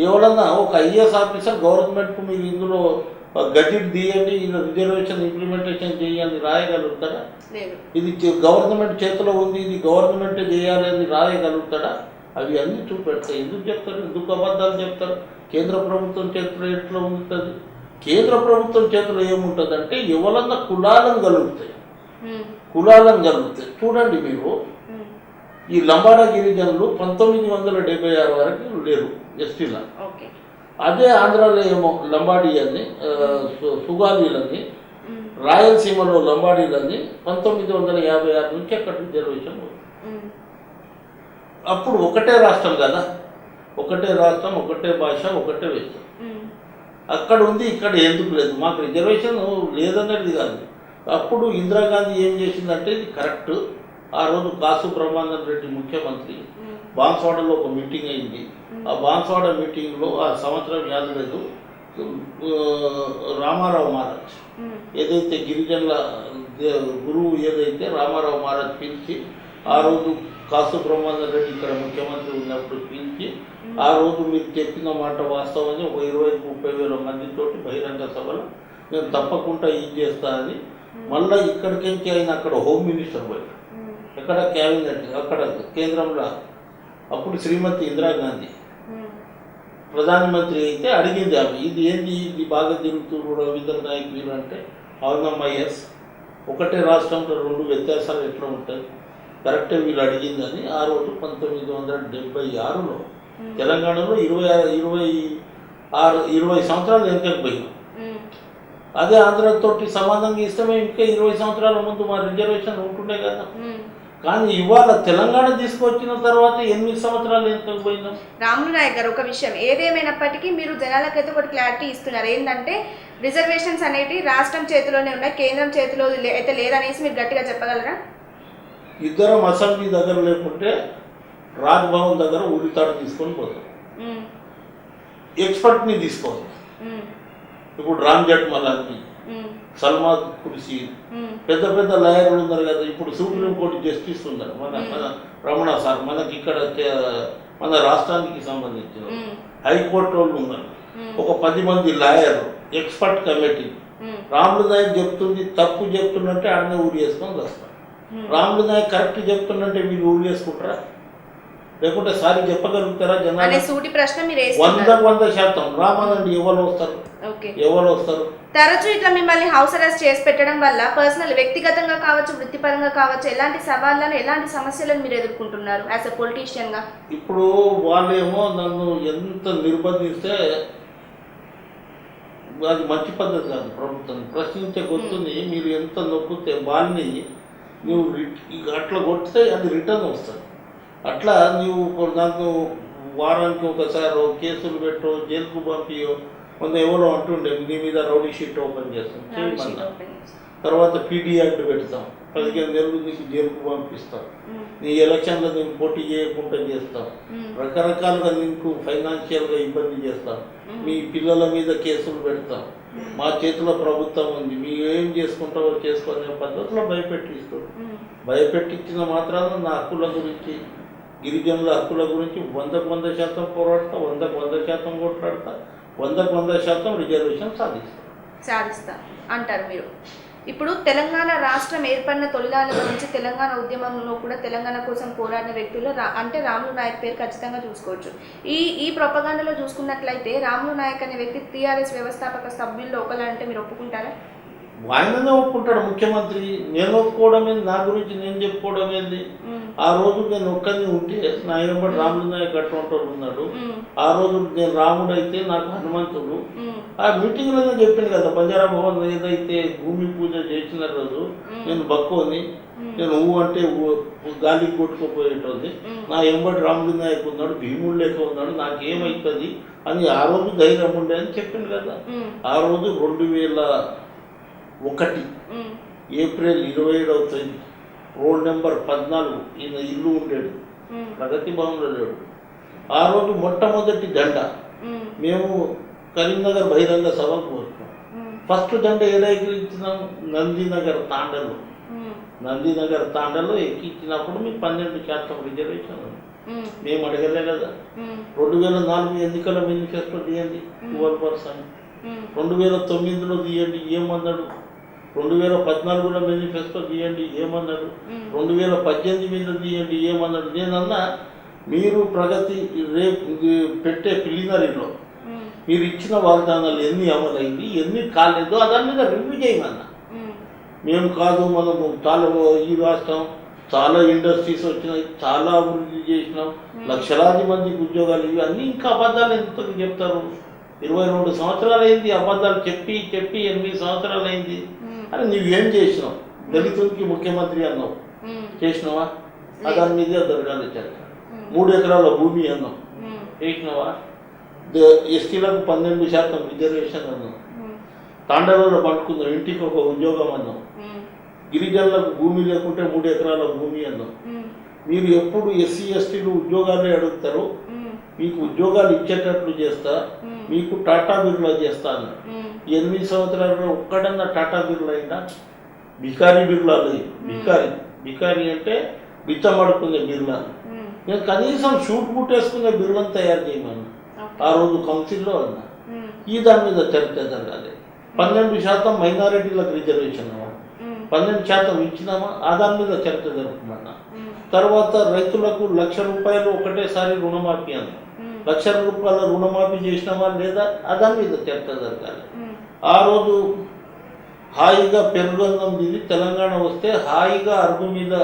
ఎవరన్నా ఒక ఐఏఎస్ ఆఫీసర్ గవర్నమెంట్కు మీరు ఇందులో గజెట్ తీయండి, ఇలా రిజర్వేషన్ ఇంప్లిమెంటేషన్ చేయాలని రాయగలుగుతాడా? ఇది గవర్నమెంట్ చేతిలో ఉంది, ఇది గవర్నమెంటే చేయాలి అని రాయగలుగుతాడా? అవి అన్నీ చూపెడతాయి. ఎందుకు చెప్తారు? ఎందుకు అబద్ధాలు చెప్తారు? కేంద్ర ప్రభుత్వం చేతిలో ఎట్లా ఉంటుంది? కేంద్ర ప్రభుత్వం చేతిలో ఏముంటుందంటే ఎవరన్నా కులాలను కలుగుతాయి. చూడండి మీరు, ఈ లంబాడా గిరిజనులు 1976 వరకు లేరు ఎస్టీల. అదే ఆంధ్రాలో ఏమో లంబాడీలని, సుగాలీలని, రాయలసీమలో లంబాడీలని 1956 నుంచి అక్కడ రిజర్వేషన్. అప్పుడు ఒకటే రాష్ట్రం కదా, ఒకటే రాష్ట్రం, ఒకటే భాష, ఒకటే వేషం. అక్కడ ఉంది, ఇక్కడ ఎందుకు లేదు? మాకు రిజర్వేషన్ లేదన్నది కాదు. అప్పుడు ఇందిరాగాంధీ ఏం చేసిందంటే ఇది కరెక్ట్. ఆ రోజు కాసు బ్రహ్మానంద రెడ్డి ముఖ్యమంత్రి, బాన్స్వాడలో ఒక మీటింగ్ అయింది. ఆ బాన్స్వాడ మీటింగ్లో ఆ సంవత్సరం యాద లేదు, రామారావు మహారాజ్ ఏదైతే గిరిజనుల గురువు ఏదైతే రామారావు మహారాజ్ పిలిచి, ఆ రోజు కాసు బ్రహ్మానంద రెడ్డి ఇక్కడ ముఖ్యమంత్రి ఉన్నప్పుడు పిలిచి, ఆ రోజు మీరు చెప్పిన మాట వాస్తవని ఒక 20-30 వేల మందితోటి బహిరంగ సభలో నేను తప్పకుండా ఇది చేస్తా అని, మళ్ళీ ఇక్కడికి ఆయన అక్కడ హోమ్ మినిస్టర్ పోయి, ఎక్కడ క్యాబినెట్ అక్కడ కేంద్రంలో అప్పుడు శ్రీమతి ఇందిరాగాంధీ ప్రధానమంత్రి అయితే అడిగింది ఆమె, ఇది ఏంది, ఇది బాగా తిరుగుతున్నారు రవీంద్ర నాయక్ వీరు అంటే, అవునమ్మా ఎస్, ఒకటే రాష్ట్రంలో 2 వ్యత్యాసాలు ఎట్లా ఉంటాయి, కరెక్టే వీళ్ళు అడిగిందని. ఆ రోజు 1976లో తెలంగాణలో 20 సంవత్సరాలు వెనకకు పోయినాం. అదే ఆంధ్రతోటి సమానంగా ఇస్తామే ఇంకా 20 సంవత్సరాల ముందు మా రిజర్వేషన్ ఉంటుండే కదా. కానీ ఇవాళ తెలంగాణ తీసుకొచ్చిన తర్వాత 8 సంవత్సరాలు వెనకకు పోయినాం. రాములు నాయక్ గారు, ఒక విషయం ఏదేమైనప్పటికీ మీరు జనాలకైతే ఒకటి క్లారిటీ ఇస్తున్నారు, ఏంటంటే రిజర్వేషన్స్ అనేవి రాష్ట్రం చేతిలోనే ఉన్నాయి, కేంద్రం చేతిలో అయితే లేదనేసి మీరు గట్టిగా చెప్పగలరా? ఇద్దరం అసెంబ్లీ దగ్గర లేకుంటే రాజ్భవన్ దగ్గర ఉరితాడు తీసుకొని పోతాం, ఎక్స్పర్ట్ని తీసుకోవాలి. ఇప్పుడు రామ్ జెఠ్మలాని, సల్మా ఖుర్షీ, పెద్ద పెద్ద లాయర్లు ఉన్నారు కదా. ఇప్పుడు సుప్రీంకోర్టు జస్టిస్ ఉన్నారు మన రమణ సార్, మనకి ఇక్కడ మన రాష్ట్రానికి సంబంధించిన హైకోర్టు వాళ్ళు ఉన్నారు. ఒక 10 మంది లాయర్లు, ఎక్స్పర్ట్ కమిటీ. రాములు నాయక్ చెప్తుంది తప్పు చెప్తున్నట్టే ఆడనే ఊరి వేసుకొని వస్తాం. రాములు నాయక్ కరెక్ట్ చెప్తున్నట్టే మీరు ఊరి వేసుకుంటారా? లేకుంటే సారి చెప్పగలుగుతారా జనాలు? 100% రామానండి ఎవరు వస్తారు? తరచూ ఇట్లా మిమ్మల్ని హౌస్ అరెస్ట్ చేసి పెట్టడం వల్ల పర్సనల్, వ్యక్తిగతంగా కావచ్చు, వృత్తిపరంగా కావచ్చు, ఎలాంటి సవాళ్ళను, ఎలాంటి సమస్యలను మీరు ఎదుర్కొంటున్నారు యాజ్ ఎ పొలిటీషియన్ గా? ఇప్పుడు వాళ్ళేమో నన్ను ఎంత నిర్బంధిస్తే అది మంచి పద్ధతి కాదు. ప్రభుత్వం ప్రశ్నించే గొంతుని మీరు ఎంత నొక్కితే వాళ్ళని నువ్వు అట్లా కొడితే అది రిటర్న్ వస్తుంది. అట్లా నువ్వు నాకు వారానికి ఒకసారి కేసులు పెట్టో, జైలుకు పంపియో. మొన్న ఎవరో అంటుండే నీ మీద రౌడీ షీట్ ఓపెన్ చేస్తాం చేయమన్నా, తర్వాత పీడీ యాక్ట్ పెడతాం, 15 నెలలు నీకు జైలుకు పంపిస్తాం, నీ ఎలక్షన్లో నేను పోటీ చేయకుండా చేస్తాం, రకరకాలుగా నీకు ఫైనాన్షియల్గా ఇబ్బంది చేస్తాం, మీ పిల్లల మీద కేసులు పెడతాం, మా చేతిలో ప్రభుత్వం ఉంది, మీరు ఏం చేసుకుంటావో చేసుకునే పద్ధతిలో భయపెట్టిస్తాడు. భయపెట్టించిన మాత్రాన నా హక్కుల గురించి, గిరిజనుల హక్కుల గురించి 100% పోరాడతా, 100% కొట్లాడతా, 100% రిజర్వేషన్ సాధిస్తా అంటారు మీరు. ఇప్పుడు తెలంగాణ రాష్ట్రం ఏర్పడిన తొలినాళ్ళ నుంచి తెలంగాణ ఉద్యమంలో కూడా తెలంగాణ కోసం పోరాడిన వ్యక్తులు అంటే రాములు నాయక్ పేరు ఖచ్చితంగా చూసుకోవచ్చు. ఈ ప్రొపగాండాలో చూసుకున్నట్లయితే రాములు నాయక్ అనే వ్యక్తి టీఆర్ఎస్ వ్యవస్థాపక సభ్యుల్లో ఒకళ్ళంటే మీరు ఒప్పుకుంటారా? ఆయననే ఒప్పుకుంటాడు ముఖ్యమంత్రి. నేను ఒప్పుకోవడం ఏంది, నా గురించి నేను చెప్పుకోవడం ఏంది? ఆ రోజు నేను ఒక్కరిని ఉంటే నా వెంబడి రాములు నాయక్ అటువంటి ఉన్నాడు. ఆ రోజు నేను రాముడు అయితే నాకు హనుమంతుడు. ఆ మీటింగ్లోనే చెప్పింది కదా, బంజారా భవన్ ఏదైతే భూమి పూజ చేసిన రోజు నేను బక్కువని, నేను ఊ అంటే గాలికి కొట్టుకుపోయేటోది, నా వెంబడి రాములు నాయక్ ఉన్నాడు, భీముడు లేక ఉన్నాడు, నాకేమవుతుంది అని ఆ రోజు ధైర్యం ఉండే అని చెప్పింది కదా. ఆ రోజు 2001 ఏప్రిల్ 27వ తేదీ రోడ్ నెంబర్ 14 ఈయన ఇల్లు ఉండేది, ప్రగతి భవన్లో లేడు. ఆ రోజు మొట్టమొదటి దండ మేము కరీంనగర్ బహిరంగ సభకు పోతున్నాం. ఫస్ట్ దండ ఎక్కించినాం నందినగర్ తాండలో ఎక్కించినప్పుడు మీకు 12% రిజర్వేషన్ ఉంది. మేము అడగలే కదా. 2004 ఎన్నికల మేనిఫెస్టో తీయండి 12%, 2009లో తీయండి ఏమన్నాడు, 2014లో మేనిఫెస్టో తీయండి ఏమన్నాడు, 2018 మీద తీయండి ఏమన్నాడు. నేనన్నా మీరు ప్రగతి రేపు పెట్టే ప్రిలిమినరీలో మీరు ఇచ్చిన వాగ్దానాలు ఎన్ని అమలైంది, ఎన్ని కాలేదో దాని మీద రివ్యూ చేయమన్నా. మేము కాదు, మనము చాలా ఈ రాష్ట్రం చాలా ఇండస్ట్రీస్ వచ్చినాయి, చాలా అభివృద్ధి చేసినాం, లక్షలాది మందికి ఉద్యోగాలు, ఇవి అన్నీ ఇంకా అబద్ధాలు ఎందుకు చెప్తారు? 22 సంవత్సరాలు అయింది అబద్ధాలు చెప్పి 8 సంవత్సరాలు అయింది అని నువ్వేం చేసినావు? దళితునికి ముఖ్యమంత్రి అన్నావు, చేసినావా? దాని మీదే జరగాలి చర్చ. 3 ఎకరాల భూమి అన్నావు, చేసినావా? ఎస్టీలకు 12% రిజర్వేషన్ అన్నావు, తాండలలో పట్టుకుందాం, ఇంటికి ఒక ఉద్యోగం అన్నాం, గిరిజనులకు భూమి లేకుంటే 3 ఎకరాల భూమి అన్నాం. మీరు ఎప్పుడు ఎస్సీ ఎస్టీలు ఉద్యోగాలే అడుగుతారు, మీకు ఉద్యోగాలు ఇచ్చేటట్లు చేస్తా, మీకు టాటా బిర్లా చేస్తా అన్నారు. 8 సంవత్సరాలలో ఒక్కడన్నా టాటా బిర్లా అయిందా? బికారీ బిర్లా లేదు. బికారీ అంటే బిచ్చం అడుక్కునే బిర్లా. నేను కనీసం షూట్ బూట్ వేసుకునే బిర్లను తయారు చేయమన్నా ఆ రోజు కౌన్సిల్లో అన్నా. ఈ దాని మీద చర్చ జరగాలి. 12% మైనారిటీలకు రిజర్వేషన్ అవ్వాలి, 12% ఇచ్చినామా దాని మీద చర్చ జరుగుతుందన్న. తర్వాత రైతులకు ₹1,00,000 ఒకటేసారి రుణమాఫీ అన్న, ₹1,00,000 రుణమాఫీ చేసినామా లేదా దాని మీద చర్చ జరగాలి. ఆ రోజు హాయిగా పెరుగన్నం తిని తెలంగాణ వస్తే హాయిగా అరుగు మీద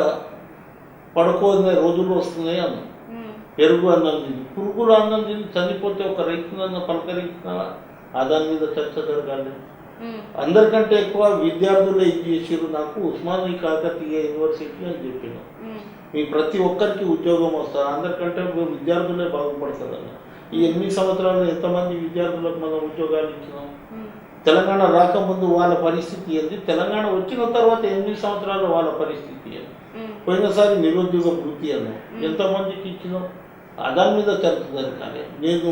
పడుకోనే రోజులు వస్తున్నాయి అన్న. పెరుగు అన్నం తిని, పురుగుల అన్నం తిని చనిపోతే ఒక రైతులన్న పలకరించినావా? దాని మీద చర్చ జరగాలి. అందరికంటే ఎక్కువ విద్యార్థులే ఇది చేసారు. నాకు ఉస్మానియా కాకతీయ యూనివర్సిటీ అని చెప్పిన, మీ ప్రతి ఒక్కరికి ఉద్యోగం వస్తారు, అందరికంటే విద్యార్థులే బాగుపడతారన్న. ఈ 8 సంవత్సరాలు ఎంతమంది విద్యార్థులకు మనం ఉద్యోగాలు ఇచ్చినాం? తెలంగాణ రాకముందు వాళ్ళ పరిస్థితి ఏంది, తెలంగాణ వచ్చిన తర్వాత 8 సంవత్సరాలు వాళ్ళ పరిస్థితి ఏంది? పోయినసారి నిరుద్యోగ వృత్తి అన్నాం, ఎంతమందికి ఇచ్చినాం? దాని మీద చర్చ జరగాలి. నేను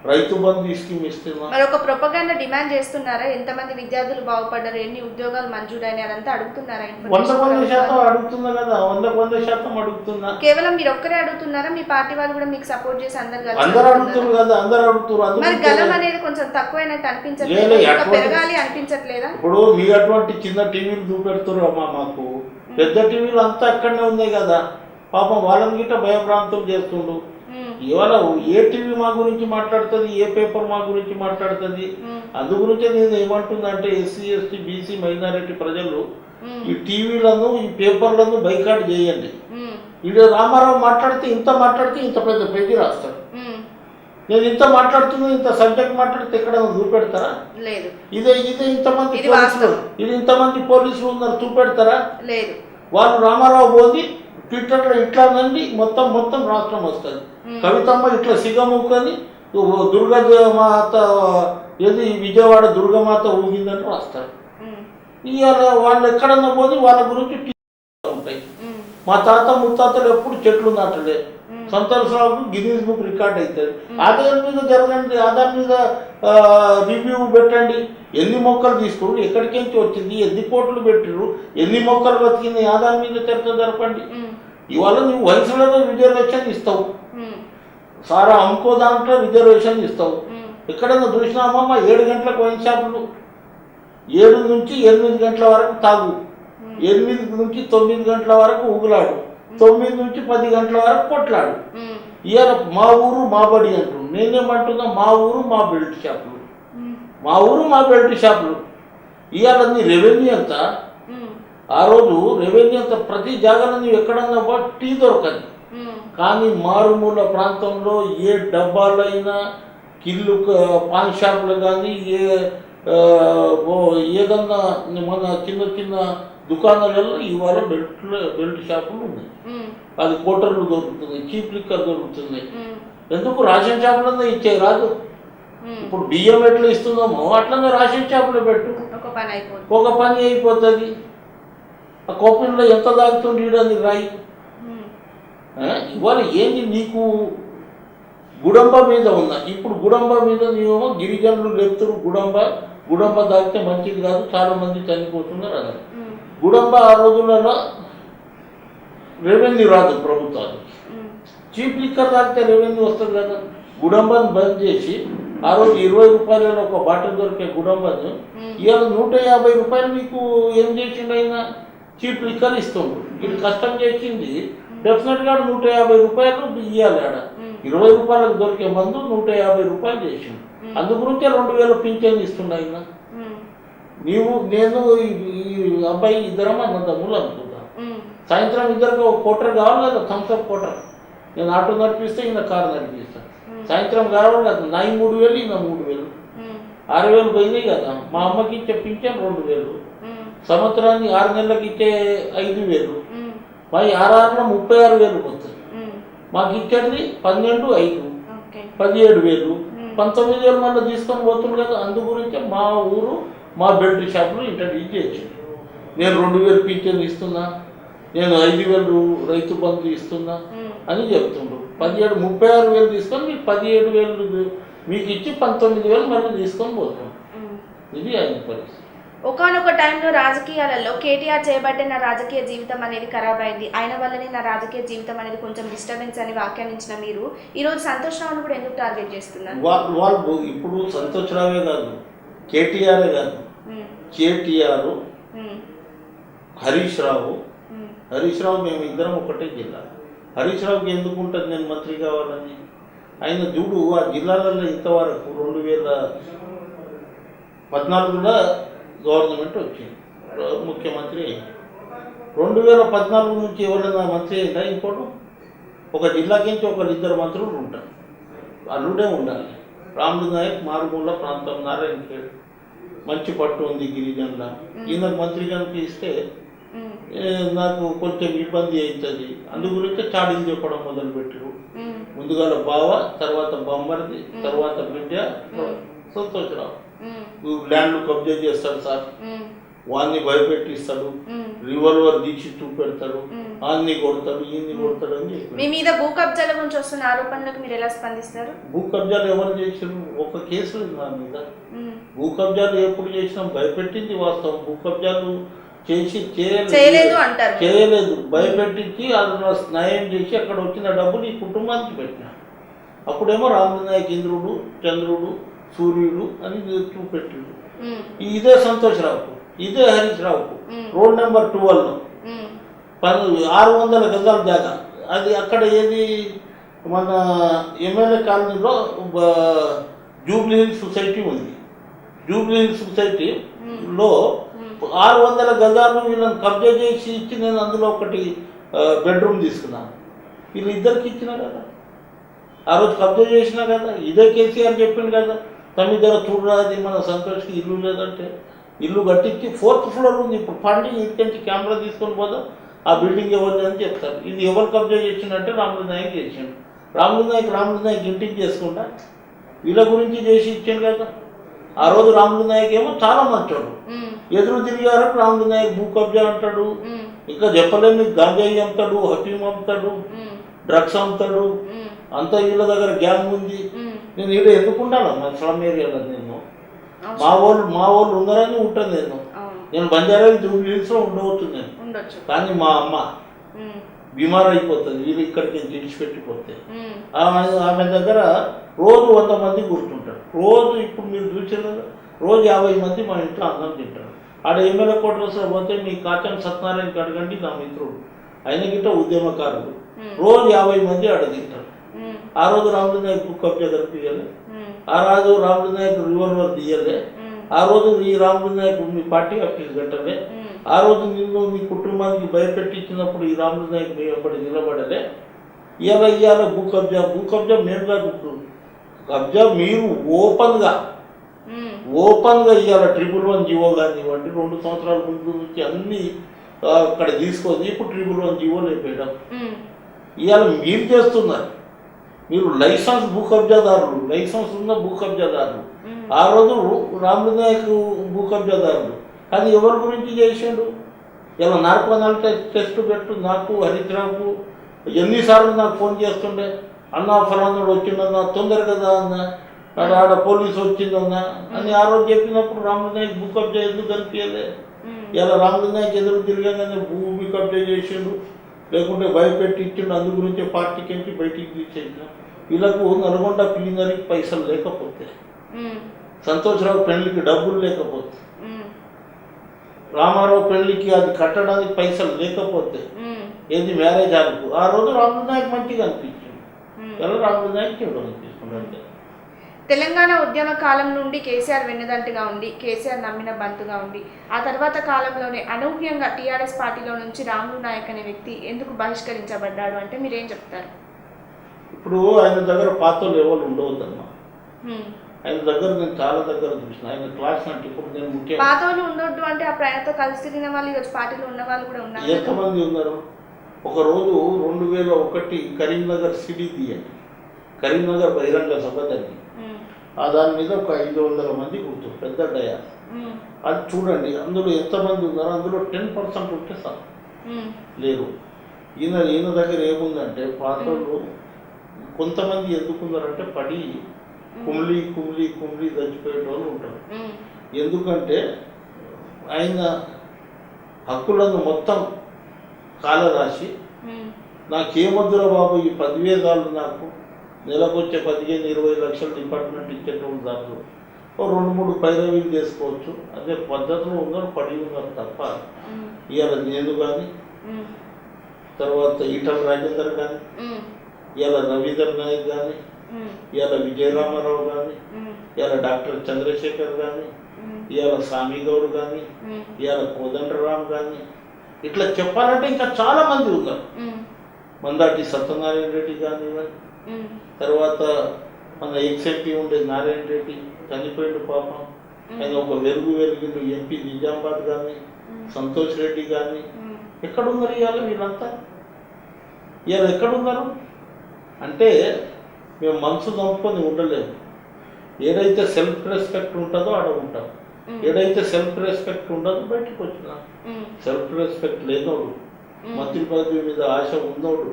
రైతు బంధు స్కీమ్ ఇస్తున్నా. మరి ఒక ప్రొపగండా డిమాండ్ చేస్తున్నారా? ఎంతమంది విద్యార్థులు బాగుపడ్డారు, ఎన్ని ఉద్యోగాలు మంజూరైన అదంతా అడుగుతున్నారా? 100% అడుగుతున్నా కదా, 100% అడుగుతున్నా. కేవలం మీరు ఒక్కరే అడుగుతున్నారా? మీ పార్టీ వాళ్ళు కూడా మీకు సపోర్ట్ చేసి అందరు అడుగుతున్నారు కదా, అందరు అడుగుతున్నారు. మరి గలం అనేది కొంచెం తక్కువైనట్టు అనిపించట్లేదు, పెరగాలి అనిపించట్లేదా? ఇప్పుడు మీ అటువంటి చిన్న టీవీలు చూపెడుతున్నారు అమ్మా, మాకు పెద్ద టీవీలు అంతా అక్కడనే ఉన్నాయి కదా, పాపం వాళ్ళని గిట్ట భయభ్రాంతులు చేస్తుండు. ఇవాళ ఏ టీవీ మా గురించి మాట్లాడుతుంది, ఏ పేపర్ మా గురించి మాట్లాడుతుంది? అందు గురించే నేను ఏమంటుందంటే, ఎస్సీ ఎస్టీ బీసీ మైనారిటీ ప్రజలు ఈ టీవీలను ఈ పేపర్లను బైకాట్ చేయండి. ఇక్కడ రామారావు మాట్లాడితే ఇంత పెద్ద పేజీ రాస్తాడు. నేను ఇంత మాట్లాడుతున్నా, ఇంత సబ్జెక్ట్ మాట్లాడితే ఎక్కడ చూపెడతారా? లేదు. ఇదే ఇంతమంది పోలీసులు ఉన్నారు, చూపెడతారా? లేదు. వాళ్ళు రామారావు పోది ట్విట్టర్లో ఇట్లా నండి మొత్తం రాష్ట్రం వస్తుంది. కవితమ్మ ఇట్లా సిగముక్కని దుర్గామాత ఏది విజయవాడ దుర్గమాత ఊగిందని రాస్తారు. ఇవాళ వాళ్ళు ఎక్కడన్నా పోది వాళ్ళ గురించి ఉంటాయి. మా తాత ముత్తాతలు ఎప్పుడు చెట్లు నాటలే, సంతోషరావుకు గిన్నీస్ బుక్ రికార్డ్ అవుతుంది. ఆదాయం మీద జరగండి, ఆధార్ మీద రివ్యూ పెట్టండి. ఎన్ని మొక్కలు తీసుకున్నారు, ఎక్కడికించి వచ్చింది, ఎన్ని కోట్లు పెట్టిరు, ఎన్ని మొక్కలు బతికింది, ఆధార్ మీద చర్చ జరపండి. ఇవాళ నువ్వు వయసులో రిజర్వేషన్ ఇస్తావు, సారా అమ్ముకో దాంట్లో రిజర్వేషన్ ఇస్తావు. ఎక్కడన్నా చూసినామా 7 గంటలకు వైన్ షాపులు, 7 నుంచి 8 గంటల వరకు తాగు, 8 నుంచి 9 గంటల వరకు ఊగులాడు, 9 నుంచి 10 గంటల వరకు కొట్లాడు. ఇవాళ మా ఊరు మా బడి అంటున్నాను. నేనేమంటున్నా, మా ఊరు మా బెల్ట్ షాపులు, మా ఊరు మా బెల్ట్ షాపులు. ఇవాళ నీ రెవెన్యూ ఎంత? ఆ రోజు రెవెన్యూ అంతా ప్రతి జాగాలో నువ్వు ఎక్కడన్నా టీ దొరకదు. కానీ మారుమూల ప్రాంతంలో ఏ డబ్బాలైనా, కిల్లు పాన్ షాపులు కానీ, ఏదన్నా మన చిన్న దుకాణాలలో ఇవాళ బెల్ట్ షాపులు ఉన్నాయి. అది కోటర్లు దొరుకుతున్నాయి, చీప్ లిక్కర్ దొరుకుతున్నాయి. ఎందుకు రేషన్ షాపులన్నా ఇచ్చే రాదు? ఇప్పుడు బియ్యం ఎట్లా ఇస్తున్నామో అట్లనే రేషన్ షాపులో పెట్టు, ఒక పని అయిపోతుంది. ఆ కోపంలో ఎంత తాగుతుంది అని రాయి. ఇవాళ ఏంది నీకు గుడంబ మీద ఉన్నా, ఇప్పుడు గుడంబ మీద నీవేమో గిరిజనులు లేపుతారు. గుడంబ తాగితే మంచిది కాదు, చాలా మంది చనిపోతున్నారు అన్నారు. గుడంబ ఆ రోజులలో రెవెన్యూ రాదు ప్రభుత్వానికి. చీప్ లిక్కర్ తాగితే రెవెన్యూ వస్తుంది కదా. గుడంబాన్ని బంద్ చేసి ఆ రోజు 20 రూపాయలలో ఒక బాటిల్ దొరికే గుడంబాన్ని ఇవాళ 150 రూపాయలు మీకు ఏం చేసిండు అయినా చీప్ లిక్కర్ ఇస్తుండ్రు. ఇది కష్టం చేసింది డెఫినెట్గా 150 రూపాయలు ఇవ్వాలి. ఆడ 20 రూపాయలకు దొరికే మందు 150 రూపాయలు చేసిండు. అందు గురించే 2000 పింఛన్ ఇస్తున్నాయి. నేను ఈ అబ్బాయి ఇద్దరం అన్నదమ్ములు అనుకుంటా. సాయంత్రం ఇద్దరికి ఒక కోటర్ కావాలి కదా, థమ్స్అప్ కోటర్. నేను ఆటో నడిపిస్తే ఈయన కారు నడిపిస్తాను. సాయంత్రం కావాలి కదా, నా 3000 ఈయన 3000, 6000 పోయినాయి కదా. మా అమ్మకి ఇచ్చే పింఛన్ 2000, సంవత్సరానికి 6 నెలలకు ఇచ్చే 5000, మరి 6 36,000 వస్తుంది. మాకు ఇచ్చేది 12, 5, 17,000, 19,000 మళ్ళీ తీసుకొని పోతుంది కదా. అందు గురించి మా ఊరు మా బెల్ట్ షాపులు ఇంట్రడ్యూస్ చేసి నేను 2000 పింఛన్ ఇస్తున్నా, నేను 5,000 రైతు బంధు ఇస్తున్నా అని చెప్తుండ్రు. 36,000 తీసుకొని మీకు 17,000 మీకు ఇచ్చి 19,000 మళ్ళీ తీసుకొని పోతాం. ఇది ఆయన పరిస్థితి. ఒకనొక టైంలో రాజకీయాలలో కేటీఆర్ చేయబట్టే నా రాజకీయ జీవితం అనేది ఖరాబ్ అయింది, ఆయన వల్లనే నా రాజకీయ జీవితం అనేది కొంచెం డిస్టర్బెన్స్ అని వ్యాఖ్యానించిన మీరు ఈరోజు సంతోష్ రావును కూడా ఎందుకు టార్గెట్ చేస్తున్నారు? వాళ్ళు ఇప్పుడు సంతోష్ రావే కాదు, కేటీఆర్ కాదు, కేటీఆర్, హరీష్ రావు మేము ఇద్దరం ఒకటే జిల్లా. హరీష్ రావుకి ఎందుకు ఉంటుంది నేను మంత్రి కావాలని? ఆయన చూడు ఆ జిల్లాలలో ఇంతవరకు 2014లో గవర్నమెంట్ వచ్చింది, ముఖ్యమంత్రి అయింది. 2014 నుంచి ఎవరైనా మంత్రి అయిందా? ఇంకోటి ఒక జిల్లాకి నుంచి ఇద్దరు మంత్రులు ఉంటారు, అల్లుడే ఉండాలి. రాములు నాయక్ మారుమూల ప్రాంతం, నారాయణఖేడ్, మంచి పట్టు ఉంది గిరిజనుల. ఈయనకు మంత్రి కనుక ఇస్తే నాకు కొంచెం ఇబ్బంది అవుతుంది. అందు గురించి చాడీలు చెప్పడం మొదలుపెట్టారు. ముందుగా బావ, తర్వాత బొమ్మరిది, తర్వాత బిడ్డ సంతోషరావు ల్యాండ్లు కబ్జా చేస్తాడు సార్, వాడిని భయపెట్టిస్తాడు, రివాల్వర్ తీసి చూపెడతాడు, ఆన్ని కొడతాడు, ఈయన్ని కొడతాడు అని చెప్పి. మీ మీద భూ కబ్జాల గురించి వస్తున్న ఆరోపణలకు మీరు ఎలా స్పందిస్తారు? భూ కబ్జాలు ఎవరు చేసారు? ఒక కేసు లేదు నా మీద. భూ కబ్జాలు ఎప్పుడు చేసినాం? భయపెట్టింది వాస్తవం. భూ కబ్జాలు చేసి చేయలేదు, భయపెట్టించి అది న్యాయం చేసి అక్కడ వచ్చిన డబ్బులు ఈ కుటుంబానికి పెట్టినా. అప్పుడేమో రాములు నాయక్ ఇంద్రుడు, చంద్రుడు, సూర్యుడు అని చూపెట్టిండు. ఇదే సంతోషరావుకు, ఇదే హరీష్ రావుకు రోడ్ నెంబర్ 12లో 600 గజాల జాగా. అది అక్కడ ఏది మన ఎమ్మెల్యే కాలనీలో జూబ్లీ హిల్స్ సొసైటీ ఉంది. జూబ్లీ హిల్స్ సొసైటీలో 600 గజాలు వీళ్ళని కబ్జా చేసి ఇచ్చి నేను అందులో ఒకటి బెడ్రూమ్ తీసుకున్నాను. వీళ్ళిద్దరికి ఇచ్చినా కదా, ఆ రోజు కబ్జా చేసినా కదా. ఇదే కేసీఆర్ చెప్పిండు కదా, తమిదర చూడరాది మన సంతోష్కి ఇల్లు లేదంటే ఇల్లు కట్టించి 4th ఫ్లోర్ ఉంది. ఇప్పుడు పండి ఇక్కడి కెమెరా తీసుకొని పోదాం, ఆ బిల్డింగ్ ఎవరిది అని చెప్తారు. ఇది ఎవరు కబ్జా చేసిండంటే రాములు నాయక్ చేసిండు. రాములు నాయక్ ఇంటికి చేసుకుంటా వీళ్ళ గురించి చేసి ఇచ్చాను కదా. ఆ రోజు రాములు నాయక్ ఏమో చాలా మంచోడు, ఎదురు తిరిగారు. రాములు నాయక్ భూ కబ్జా అంటాడు, ఇంకా చెప్పలేని గాంజాయి అమ్ముతాడు, హఫీమ్ అమ్ముతాడు, డ్రగ్స్ అమ్ముతాడు, అంతా వీళ్ళ దగ్గర గ్యాంగ్ ఉంది. నేను ఇక్కడ ఎందుకుంటాను మా స్లమ్ ఏరియాలో? నేను మా వాళ్ళు ఉన్నారని ఉంటాను. నేను బంజారా జూబ్లీ హిల్స్లో ఉండవచ్చు నేను, కానీ మా అమ్మ బీమార్ అయిపోతుంది వీళ్ళు ఇక్కడికి విడిచిపెట్టిపోతే. ఆమె దగ్గర రోజు 100 మంది కూర్చుంటారు. రోజు ఇప్పుడు మీరు చూసిన రోజు 50 మంది మా ఇంట్లో అన్నం తింటారు. ఆడ ఎమ్మెల్యే క్వార్టర్స్లో పోతే మీ కాచం సత్యనారాయణ అడగండి, నా మిత్రుడు, ఆయన గిట్ట ఉద్యమకారులు, రోజు 50 మంది ఆడ తింటారు. ఆ రోజు రాములు నాయక్ బుక్ కబ్జా కనిపించలే, ఆ రోజు రాములు నాయక్ రివాల్వర్ తీయలే, ఆ రోజు ఈ రాములు నాయక్ మీ పార్టీ ఆఫీస్ కట్టలే, ఆ రోజు నిన్ను మీ కుటుంబానికి భయపెట్టించినప్పుడు ఈ రాములు నాయక్ మీ అప్పటి నిలబడలే. ఇవాళ భూ కబ్జా మేము కాదు, కబ్జా మీరు ఓపెన్గా ఇవాళ 111 జీవో కానివ్వండి, 2 సంవత్సరాల ముందు నుంచి అన్ని అక్కడ తీసుకొని ఇప్పుడు 111 జీవో లేపేయడం ఇవాళ మీరు చేస్తున్నారు. మీరు లైసెన్స్ భూ కబ్జాదారులు, లైసెన్స్ ఉన్న భూ కబ్జాదారులు. ఆ రోజు రాములు నాయక్ భూ కబ్జాదారులు. అది ఎవరి గురించి చేసాడు? ఇలా నార్కోనాల్ టెస్ట్ పెట్టు, నాకు హరిద్రాకు ఎన్నిసార్లు నాకు ఫోన్ చేస్తుండే, అన్న ఫలానాడు వచ్చిందన్నా, తొందరగా కదా అన్న, ఆడ పోలీసు వచ్చిందన్నా అని ఆ రోజు చెప్పినప్పుడు రాములు నాయక్ భూ కబ్జా ఎందుకు కనిపించలే? ఇలా రాములు నాయక్ ఎదురు తిరగగానే భూమి కబ్జా చేసిండు, లేకుంటే భయపెట్టి ఇచ్చిండు. అందు గురించి పార్టీకి ఎంచి బయటికి తీసేసిన. వీళ్ళకు నల్గొండ క్లీనర్కి పైసలు లేకపోతే, సంతోషరావు పెళ్లికి డబ్బులు లేకపోతే, రామారావు పెళ్లికి అది కట్టడానికి పైసలు లేకపోతే, ఏది మ్యారేజ్ ఆలకు ఆ రోజు రాములు నాయక్ మంచిగా అనిపించింది, ఎలా రాములు నాయక్ చెడు అనిపిస్తుంది. తెలంగాణ ఉద్యమ కాలం నుండి కేసీఆర్ వెన్నదంటుగా ఉండి, కేసీఆర్ నమ్మిన బంతుగా ఉండి, ఆ తర్వాత కాలంలోనే అనూహ్యంగా టీఆర్ఎస్ పార్టీలో నుంచి రాములు నాయక్ అనే వ్యక్తి ఎందుకు బహిష్కరించబడ్డాడు అంటే మీరేం చెప్తారు? ఇప్పుడు ఆయన దగ్గర పాత్రలు ఎవరు ఉండవద్దమ్మా. ఆయన దగ్గర నేను చాలా దగ్గర చూసిన ఆయన క్లాస్ అంటే ఇప్పుడు నేను ముఖ్య పాతోళ్ళు ఉండొద్దు అంటే అప్పుడు ఆయనతో కలిసి తిరిగిన వాళ్ళు ఈరోజు పార్టీలో ఉన్న వాళ్ళు కూడా ఉన్నారు. ఎంతమంది ఉన్నారు? ఒకరోజు 2001 కరీంనగర్ సిటీ తీయండి, కరీంనగర్ బహిరంగ సభ తగ్గి దాని మీద ఒక 500 మంది కూర్చోరు, పెద్ద డయా. అది చూడండి, అందులో ఎంతమంది ఉన్నారు? అందులో 10% ఉంటే సార్ లేరు. ఈయన దగ్గర ఏముందంటే పాత్రలు కొంతమంది ఎందుకున్నారంటే పడి కుమిలి చచ్చిపోయే వాళ్ళు ఉంటారు. ఎందుకంటే ఆయన హక్కులను మొత్తం కాలరాసి నాకేమొద్దురా బాబు ఈ 10,000 నాకు నెలకొచ్చే 15-20 లక్షలు డిపార్ట్మెంట్ ఇచ్చేటప్పుడు దాంట్లో 2-3 పైరవీలు చేసుకోవచ్చు. అదే పద్ధతిలో ఉన్నారు, పడి ఉన్నారు తప్ప ఇవాళ నేను కానీ, తర్వాత ఈటల రాజేందర్ కానీ, ఇవాళ రవీందర్ నాయక్ కానీ, ఇవాళ విజయరామారావు కానీ, ఇవాళ డాక్టర్ చంద్రశేఖర్ కానీ, ఇవాళ స్వామిగౌడ్ కానీ, ఇవాళ కోదండరామ్ కానీ, ఇట్లా చెప్పాలంటే ఇంకా చాలా మంది ఉన్నారు. మందాటి సత్యనారాయణ రెడ్డి కానివ్వండి, తర్వాత మన ఎక్స్ఎంపీ ఉండే నారాయణ రెడ్డి చనిపోయిండు పాపం, ఆయన ఒక వెలిగిండు ఎంపీ నిజామాబాద్ కానీ, సంతోష్ రెడ్డి కానీ, ఎక్కడున్నారు ఇవాళ వీళ్ళంతా? ఇవాళ ఎక్కడున్నారు అంటే మేము మనసు చంపుకొని ఉండలేము. ఏదైతే సెల్ఫ్ రెస్పెక్ట్ ఉంటుందో ఆడ ఉంటాం, ఏదైతే సెల్ఫ్ రెస్పెక్ట్ ఉండదో బయటకు వచ్చినా. సెల్ఫ్ రెస్పెక్ట్ లేనోడు, మంత్రి పదవి మీద ఆశ ఉన్నోడు,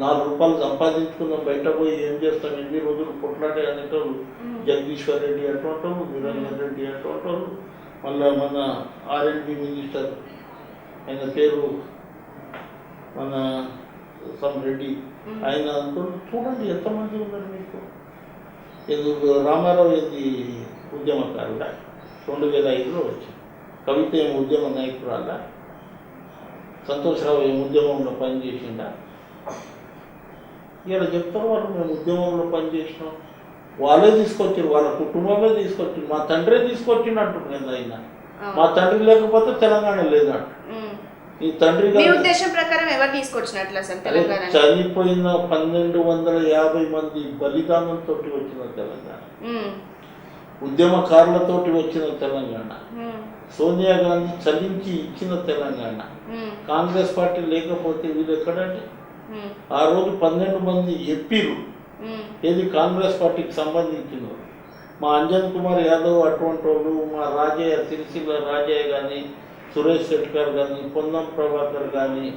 4 రూపాయలు సంపాదించుకున్నాం బయట పోయి ఏం చేస్తాం, ఎన్ని రోజులు కొట్లాడే అనేటోళ్ళు జగదీశ్వర్ రెడ్డి అటువంటి వాళ్ళు, నిరంజన్ రెడ్డి అటువంటి వాళ్ళు, మళ్ళీ మన R&D మినిస్టర్ ఆయన పేరు మన సమ్ రెడ్డి, ఆయన అనుకోండి. చూడండి ఎంతమంది ఉన్నారు మీకు. ఎందుకు రామారావు ఏంది ఉద్యమకారుడా, 2005లో వచ్చింది. కవిత ఏం ఉద్యమ నాయకురాలా, సంతోషరావు ఏం ఉద్యమంలో పనిచేసిండా? ఇలా చెప్తారు వాళ్ళు మేము ఉద్యమంలో పనిచేసినాం. వాళ్ళే తీసుకొచ్చారు, వాళ్ళ కుటుంబమే తీసుకొచ్చింది, మా తండ్రే తీసుకొచ్చిండు అంటున్నాను. ఆయన మా తండ్రి లేకపోతే తెలంగాణ లేదంట. ఈ తండ్రి ఉద్దేశం ప్రకారం ఎవరు తీసుకొచ్చినట్లు అసలు తెలంగాణ? చనిపోయిన 1250 మంది బలిదానంతో వచ్చిన తెలంగాణ, ఉద్యమకారులతోటి వచ్చిన తెలంగాణ, సోనియా గాంధీ చలించి ఇచ్చిన తెలంగాణ. కాంగ్రెస్ పార్టీ లేకపోతే వీళ్ళు ఎక్కడండి? ఆ రోజు 12 మంది ఎంపీలు ఏది కాంగ్రెస్ పార్టీకి సంబంధించిన మా అంజన్ కుమార్ యాదవ్ అటువంటి వాళ్ళు, మా రాజయ్య సిరిసిల్ల రాజయ్య కానీ, సురేష్ శెట్కర్ కానీ, పొన్నం ప్రభాకర్ కానీ,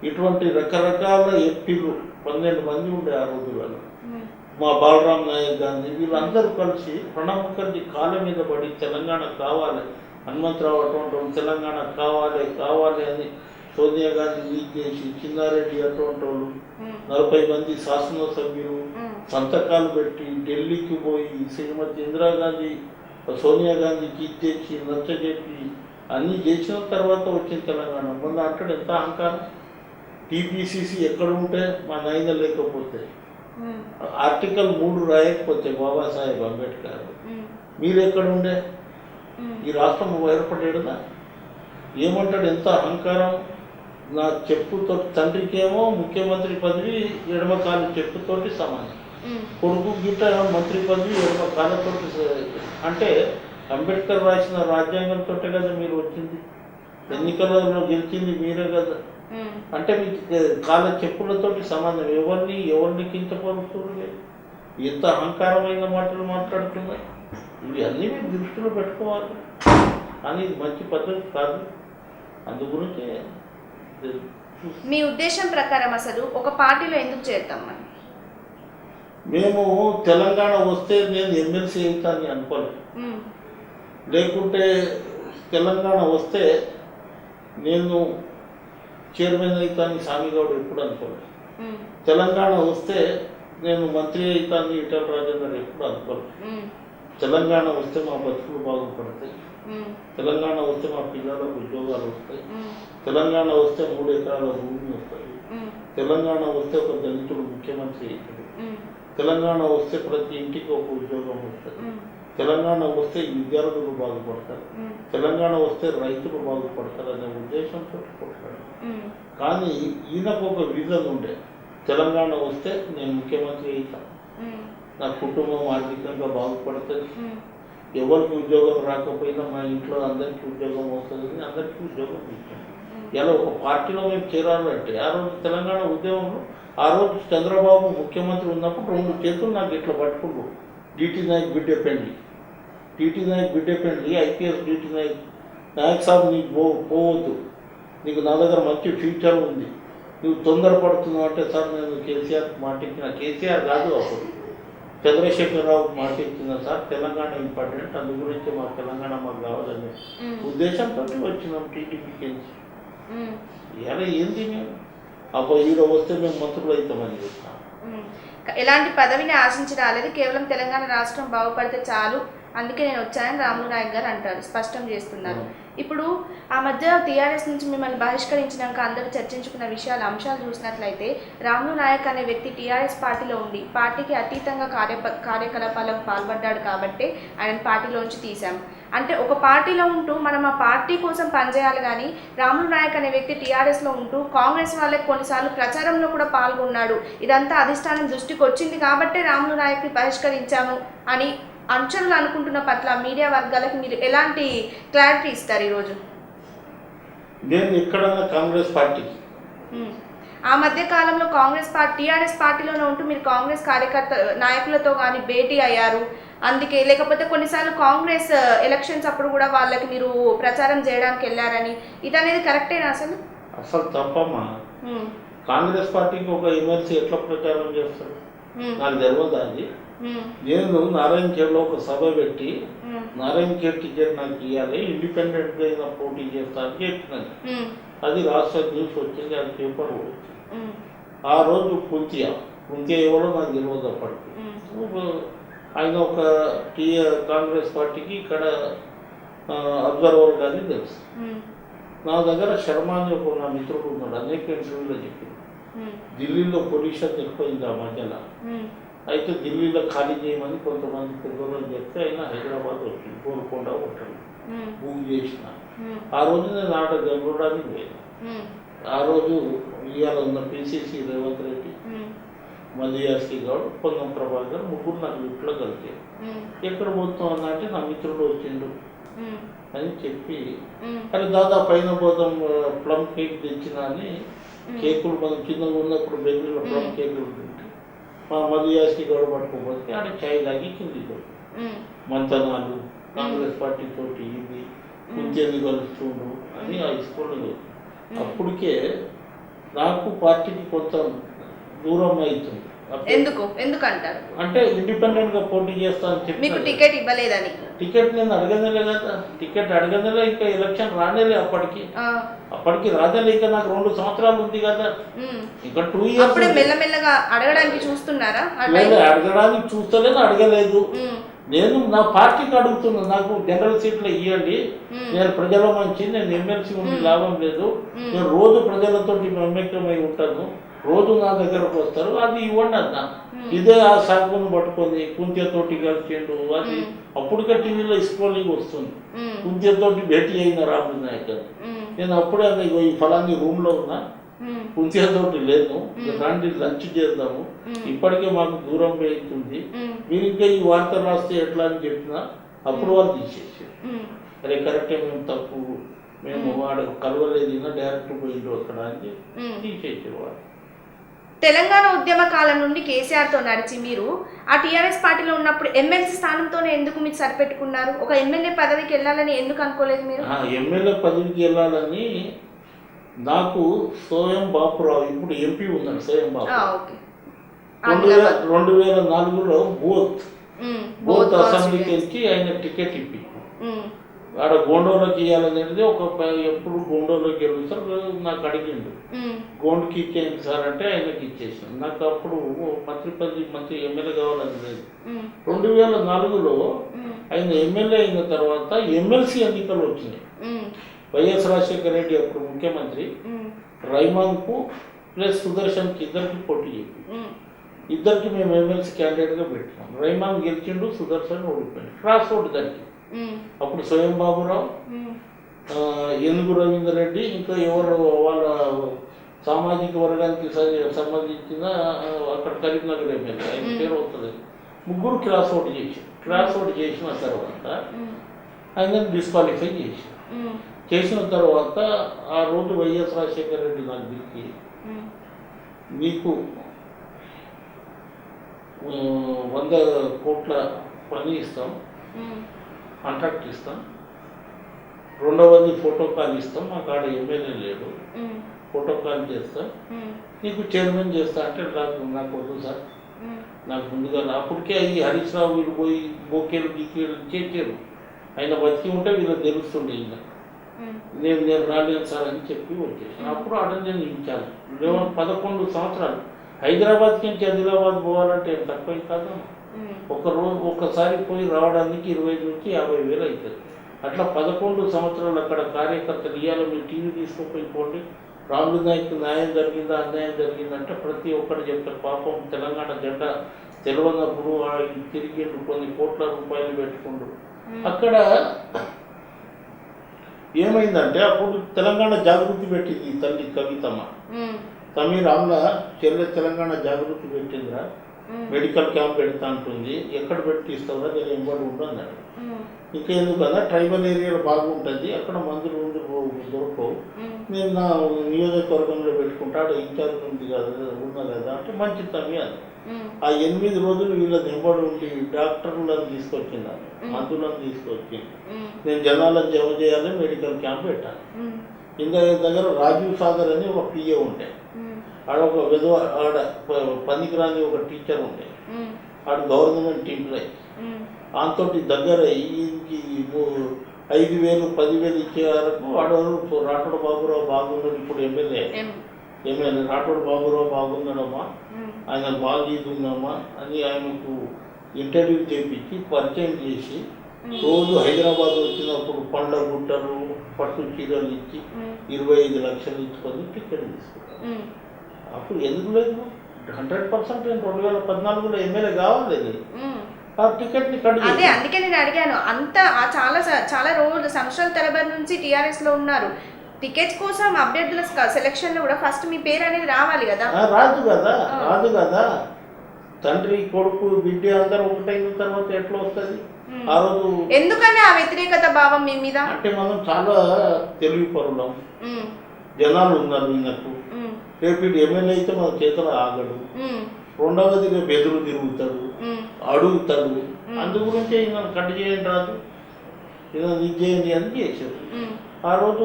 ఇటువంటి రకరకాల ఎంపీలు 12 మంది ఉండే ఆ రోజులలో. మా బాలరాం నాయక్ గాంధీ, వీళ్ళందరూ కలిసి ప్రణబ్ ముఖర్జీ కాళ్ళ మీద పడి తెలంగాణ కావాలి, హనుమంతరావు అటువంటి వాళ్ళు తెలంగాణ కావాలి అని సోనియా గాంధీ లీక్ చేసి, చిన్నారెడ్డి అటువంటి వాళ్ళు 40 మంది శాసనసభ్యులు సంతకాలు పెట్టి ఢిల్లీకి పోయి శ్రీమతి ఇందిరాగాంధీ సోనియా గాంధీకి ఇచ్చేసి నచ్చజెప్పి అన్నీ చేసిన తర్వాత వచ్చిన తెలంగాణ. మొన్న అంటాడు ఎంత అహంకారం. టీపీసీసీ ఎక్కడ ఉంటే మా నాయన లేకపోతే, ఆర్టికల్ 3 రాయకపోతే బాబాసాహెబ్ అంబేద్కర్, మీరు ఎక్కడ ఉండే? ఈ రాష్ట్రం ఏర్పడేడుదా? ఏమంటాడు ఎంత అహంకారం. నా చెప్పుతో తండ్రికేమో ముఖ్యమంత్రి పదవి ఎడమకాలు చెప్పుతోటి సమానం, కొడుకు గిట్ట మంత్రి పదవి ఎడమకాలతోటి. అంటే అంబేద్కర్ రాసిన రాజ్యాంగంతో కదా మీరు వచ్చింది, ఎన్నికలలో గెలిచింది మీరే కదా. అంటే మీకు కాళ్ళ చెప్పులతోటి సమానం. ఎవరిని కించపరుస్తున్నారు? ఎంత అహంకారమైన మాటలు మాట్లాడుతున్నాయి. ఇవి అన్నీ మీరు దృష్టిలో పెట్టుకోవాలి, కానీ ఇది మంచి పద్ధతి కాదు. అందుగురించే మీ ఉద్దేశం ప్రకారం అసలు ఒక పార్టీలో ఎందుకు చేరుతాం మనం? మేము తెలంగాణ వస్తే నేను ఎమ్మెల్సీ అవుతాను అనుకోలేదు, లేకుంటే తెలంగాణ వస్తే నేను చైర్మన్ అవుతాను స్వామిగౌడ్ ఎప్పుడు అనుకోలేదు, తెలంగాణ వస్తే నేను మంత్రి అవుతాను ఈటల రాజేందర్ ఎప్పుడు అనుకోలేదు. తెలంగాణ వస్తే మా బతుకులు బాగుపడతాయి, తెలంగాణ వస్తే మా పిల్లలకు ఉద్యోగాలు వస్తాయి, తెలంగాణ వస్తే 3 ఎకరాల భూమి వస్తుంది, తెలంగాణ వస్తే ఒక దళితుడు ముఖ్యమంత్రి అవుతాడు, తెలంగాణ వస్తే ప్రతి ఇంటికి ఒక ఉద్యోగం వస్తుంది, తెలంగాణ వస్తే విద్యార్థులు బాగుపడతారు, తెలంగాణ వస్తే రైతులు బాగుపడతారు అనే ఉద్దేశంతో కొట్టాడు. కానీ ఈయనకు ఒక రీజన్ ఉండే, తెలంగాణ వస్తే నేను ముఖ్యమంత్రి అవుతాను, నా కుటుంబం ఆర్థికంగా బాగుపడుతుంది, ఎవరికి ఉద్యోగం రాకపోయినా మా ఇంట్లో అందరికీ ఉద్యోగం వస్తుంది, అందరికీ ఉద్యోగం ఇస్తాను. ఇలా ఒక పార్టీలో మేము చేరాలంటే ఆ రోజు తెలంగాణ ఉద్యమంలో ఆ రోజు చంద్రబాబు ముఖ్యమంత్రి ఉన్నప్పుడు 2 చేతులు నాకు ఇట్లా పట్టుకుంటూ, డిటి నాయక్ బిడ్డే పెండ్లి IPS డిటి నాయక్ సాబ్ నీకు పోవద్దు, నీకు నా దగ్గర మంచి ఫ్యూచర్ ఉంది, నువ్వు తొందరపడుతున్నావు అంటే సార్ నేను కేసీఆర్ మాట ఇచ్చిన, కేసీఆర్ కాదు అప్పుడు చంద్రశేఖరరావు మాట ఇచ్చిన సార్ తెలంగాణ ఇంపార్టెంట్, అందు గురించి మా తెలంగాణ మాకు కావాలనే ఉద్దేశంతో వచ్చినాం టీడీపీకి. ఇలా ఏంది మేము అప్పుడు ఈడ వస్తే మేము మంత్రులు అవుతామని చెప్తాం. ఎలాంటి పదవిని ఆశించి రాలేదు, కేవలం తెలంగాణ రాష్ట్రం బాగుపడితే చాలు, అందుకే నేను వచ్చానని రాములు నాయక్ గారు అంటారు, స్పష్టం చేస్తున్నారు. ఇప్పుడు ఆ మధ్య టీఆర్ఎస్ నుంచి మిమ్మల్ని బహిష్కరించినాక అందరూ చర్చించుకున్న అంశాలు చూసినట్లయితే రాములు నాయక్ అనే వ్యక్తి టీఆర్ఎస్ పార్టీలో ఉండి పార్టీకి అతీతంగా కార్యకలాపాలకు పాల్పడ్డాడు కాబట్టి ఆయన పార్టీలోంచి తీశాం. అంటే ఒక పార్టీలో ఉంటూ మనం ఆ పార్టీ కోసం పనిచేయాలి, కానీ రాములు నాయక్ అనే వ్యక్తి టీఆర్ఎస్లో ఉంటూ కాంగ్రెస్ వాళ్ళకి కొన్నిసార్లు ప్రచారంలో కూడా పాల్గొన్నాడు. ఇదంతా అధిష్టానం దృష్టికి వచ్చింది కాబట్టే రాములు నాయక్ని బహిష్కరించాము అని అంచనాలు అనుకుంటున్న పట్ల మీడియా వర్గాలకు మీరు ఎలాంటి క్లారిటీ ఇస్తారు ఈరోజు? నేను ఎక్కడన్నా కాంగ్రెస్ పార్టీకి ఆ మధ్య కాలంలో టీఆర్ఎస్ పార్టీలోనే ఉంటూ మీరు కాంగ్రెస్ నాయకులతో కానీ భేటీ అయ్యారు, అందుకే లేకపోతే కొన్నిసార్లు కాంగ్రెస్ ఎలక్షన్స్ అప్పుడు కూడా వాళ్ళకి మీరు ప్రచారం చేయడానికి వెళ్ళారని, ఇది అనేది కరెక్టేనా? అసలు తప్పమ్మా. కాంగ్రెస్ పార్టీకి ఒక ఎమ్మెల్సీ ఎట్లా ప్రచారం చేస్తారు నాకు తెలియదు. అది నేను నారాయణ ఖేడ్లో ఒక సభ పెట్టి నారాయణ ఖేడ్ టికెట్ నాకు ఇవ్వాలి, ఇండిపెండెంట్ గా అయినా పోటీ చేస్తా అని చెప్పినాను. అది రాష్ట్ర న్యూస్ వచ్చింది, అది పేపర్ వచ్చింది. ఆ రోజు కుంతియా ఎవరో నాకు తెలియదు అప్పటికి. ఆయన ఒక కాంగ్రెస్ పార్టీకి ఇక్కడ అబ్జర్వర్ గానీ తెలుసు. నా దగ్గర శర్మ అని ఒక నా మిత్రుడు ఉన్నాడు, అనేక ఇంటర్వ్యూలో చెప్పింది. ఢిల్లీలో పొల్యూషన్ ఎక్కువైంది ఆ మధ్యలో, అయితే ఢిల్లీలో ఖాళీ చేయమని కొంతమంది పెద్దలు చెప్తే ఆయన హైదరాబాద్ వచ్చింది, గోల్కొండ హోటల్ బుక్ చేసిన. ఆ రోజు నేను ఆడ గెలవడానికి పోయాను. ఆ రోజు ఇవాళ ఉన్న పిసిసి రేవంత్ రెడ్డి, మల్లియాస్కి గౌడ్, పొన్నం ప్రభాకర్ ముగ్గురు నాకు లిఫ్ట్లో కలిపారు. ఎక్కడ పోతాం అన్నట్టు నా మిత్రుడు వచ్చిండు అని చెప్పి, కానీ దాదాపు పైన పోతాం ప్లమ్ కేక్ తెచ్చిన అని కేకులు మనం చిన్నగా ఉన్నప్పుడు బెంగళూరులో ప్లమ్ కేకులు తింటే మా మల్లియాస్కి గౌడ పట్టుకోపోతే ఆడ ఛాయ్ తాగి కింది మంతనాలు కాంగ్రెస్ పార్టీ తోటి ఇది కుంచేది కలుస్తుండు అని ఆ స్కూల్లో. అప్పటికే నాకు పార్టీకి కొంత దూరం అవుతుంది. ఎందుకంటారు అంటే ఇండిపెండెంట్ గా పోటీ చేస్తా అని చెప్పి మీకు టికెట్ ఇవ్వలేదని. టికెట్ నేను అడగనేలే కదా, టికెట్ అడగనేలే, ఇంకా ఎలక్షన్ రానేలే అప్పటికి రానేలే. ఇంకా నాకు 2 సంవత్సరాలు ఉంది కదా, ఇంకా 2 ఇయర్స్. మెల్లమెల్లగా అడగడానికి చూస్తున్నారా? అడగడానికి చూస్తలేదు, అడగలేదు. నేను నా పార్టీకి అడుగుతున్నా, నాకు జనరల్ సీట్లు ఇవ్వండి, నేను ప్రజల మంచి, నేను ఎమ్మెల్సీ ఉండి లాభం లేదు, నేను రోజు ప్రజలతో మమేకమై ఉంటాను, రోజు నా దగ్గరకు వస్తారు, అది ఇవ్వండి అన్న. ఇదే ఆ సాగును పట్టుకొని కుంత్యతోటి కలిసిండు. అది అప్పటికే టీవీలో స్క్రోలింగ్ వస్తుంది, కుంత్యతోటి భేటీ అయిన రాములు నాయక్ గారు. నేను అప్పుడే అది ఈ ఫలాన్ని రూమ్ లో ఉన్నా, కుంత్యతోటి లేదు, రండి లంచ్ చేద్దాము, ఇప్పటికే మాకు దూరం అవుతుంది, మీరు ఇంకా ఈ వార్త రాస్తే ఎట్లా అని చెప్పినా అప్పుడు వాళ్ళు తీసేసారు. అరే కరెక్టే, మేము తప్పు, మేము వాడు కలవలేదు, డైరెక్ట్ పోయిండు అక్కడ అని తీసేసారు వాడు. తెలంగాణ ఉద్యమ కాలం నుండి కేసీఆర్తో నడిచి మీరు ఆ టీఆర్ఎస్ పార్టీలో ఉన్నప్పుడు ఎమ్మెల్సీ స్థానంతోనే ఎందుకు మీరు సరిపెట్టుకున్నారు? ఒక ఎమ్మెల్యే పదవికి వెళ్ళాలని ఎందుకు అనుకోలేదు మీరు? ఎమ్మెల్యే పదవికి వెళ్ళాలని నాకు సోయం బాపురావు, ఇప్పుడు ఎంపీ ఉన్నాడు సోయం బాపురావు, 2004లో బోత్ అసెంబ్లీకి వచ్చి ఆయన టికెట్ ఇప్పి ఆడ గోండోలోకి ఇవ్వాలనేది ఎప్పుడు గోండోలోకి గెలుస్తారు నాకు అడిగిండు. గోండుకి ఇచ్చేయండి సార్ అంటే ఆయనకి ఇచ్చేసాను. నాకు అప్పుడు మంత్రి ఎమ్మెల్యే కావాలని లేదు. 2004లో ఆయన ఎమ్మెల్యే అయిన తర్వాత ఎమ్మెల్సీ ఎన్నికలు వచ్చినాయి. వైఎస్ రాజశేఖర రెడ్డి అప్పుడు ముఖ్యమంత్రి రైమాన్కు ప్లస్ సుదర్శన్కి ఇద్దరికి పోటీ చెప్పి ఇద్దరికి మేము ఎమ్మెల్సీ క్యాండిడేట్గా పెట్టినాం. రైమాన్ గెలిచిండు, సుదర్శన్ ఓడిపోయింది, క్రాస్ ఓటు దానికి. అప్పుడు స్వయం బాబురావు, ఏనుగు రవీందర్ రెడ్డి, ఇంకా ఎవరు వాళ్ళ సామాజిక వర్గానికి సంబంధించిన అక్కడ కరీంనగర్ ఎమ్మెల్యే, ఆయన పేరు అవుతుంది, ముగ్గురు క్రాస్ ఓటు చేశారు. క్రాస్ ఓటు చేసిన తర్వాత ఆయన డిస్క్వాలిఫై చేసిన తర్వాత ఆ రోజు వైఎస్ రాజశేఖర రెడ్డి నాకు పిలిచి, మీకు 100 కోట్ల పని ఇస్తాం, కాంట్రాక్ట్ ఇస్తాం, 2వది ఫోటో కాల్ ఇస్తాం, మా కాడ ఎమ్మెల్యే లేడు, ఫోటో కాల్ చేస్తాం, నీకు చైర్మన్ చేస్తా అంటే నాకు వద్దు సార్, నాకు ముందుగా అప్పటికే ఈ హరీష్ రావు వీళ్ళు పోయి బోకేలు గీకేలు చేసారు, ఆయన బతికి ఉంటే వీళ్ళకి తెలుస్తుండే, ఇంకా నేను రాలేను సార్ అని చెప్పి వచ్చేసాను. అప్పుడు అక్కడ నేను ఇచ్చాను 11 సంవత్సరాలు హైదరాబాద్కి నుంచి ఆదిలాబాద్ పోవాలంటే ఏం తక్కువ కాదు. ఒకసారి పోయి రావడానికి 20 నుంచి 50 వేలు అవుతుంది. అట్లా 11 సంవత్సరాలు అక్కడ కార్యకర్తలు ఇవాళ మీరు టీవీ తీసుకుపోయి పోండి, రాములు నాయక్ న్యాయం జరిగిందా అన్యాయం జరిగిందంటే ప్రతి ఒక్కరు చెప్తారు. పాపం తెలంగాణ జెండా తెలియనప్పుడు తిరిగిండు, కొన్ని కోట్ల రూపాయలు పెట్టుకుండు. అక్కడ ఏమైందంటే అప్పుడు తెలంగాణ జాగృతి పెట్టింది ఈ తల్లి కవితమ్మ. తమి రాముల చెల్లె తెలంగాణ జాగృతి పెట్టిందిరా, మెడికల్ క్యాంప్ పెడతా అంటుంది, ఎక్కడ పెట్టి ఇస్తావురా నేను ఎంబడి ఉండన్నాడు. ఇంకా ఎందుకన్నా ట్రైబల్ ఏరియాలో బాగుంటుంది, అక్కడ మందులు దొరకవు, నేను నా నియోజకవర్గంలో పెట్టుకుంటాడు, ఇన్ఛార్జ్ ఉంది కదా ఉన్నా కదా అంటే మంచి తమ్మి అది. ఆ 8 రోజులు వీళ్ళ ఎంబడి ఉండి డాక్టర్లను తీసుకొచ్చింది, మందులను తీసుకొచ్చి నేను జనాలను జమ చేయాలి, మెడికల్ క్యాంప్ పెట్టాలి. ఇంకా దగ్గర రాజీవ్ సాగర్ అని ఒక పిఏ ఉండే, ఆడ ఒక విధవ ఆడ పనికిరాని ఒక టీచర్ ఉండే, ఆడ గవర్నమెంట్ ఎంప్లాయీ, ఆంతోటి దగ్గర 5,000 10,000 ఇచ్చే వరకు వాడవారు రాఠోడ్ బాబురావు బాగున్నాడు, ఇప్పుడు ఎమ్మెల్యే రాఠోడ్ బాబురావు బాగున్నాడమ్మా, ఆయన బాగా ఇది ఉందమ్మా అని ఆయనకు ఇంటర్వ్యూ చేయించి పరిచయం చేసి రోజు హైదరాబాద్ వచ్చినప్పుడు పండ్ల గుట్టలు పట్టు చీరలు ఇచ్చి 25 లక్షలు ఇచ్చుకొని టికెట్ తీసుకుంటారు. అప్పుడు ఎందుకు లేదు? 100% 2014లో ఎమ్మెల్యే కావాలి ఆ టికెట్ని అదే అందుకే నేను అడిగాను. అంత చాలా రోజులు సంవత్సరాల తరబడి నుంచి టీఆర్ఎస్ లో ఉన్నారు. టికెట్స్ కోసం అభ్యర్థుల సెలక్షన్ లో కూడా ఫస్ట్ మీ పేరు అనేది రావాలి కదా. రాదు కదా. తండ్రి కొడుకు బిడ్డ అందరూ ఒకటైన తర్వాత ఎట్లా వస్తుంది? ఆ రోజు ఎందుకని ఆ వ్యతిరేకత భావం మీ మీద అంటే మనం చాలా తెలివి పరులం, జనాలు ఉన్నారు ఈయనకు. రేపు ఎమ్మెల్యే అయితే మన చేతులు ఆగడు, రెండవది రేపు ఎదురు తిరుగుతాడు, అడుగుతాడు. అందు గురించే ఈయన కట్ చేయండి రాదు, ఈయన ఇది చేయండి అని చేశారు. ఆ రోజు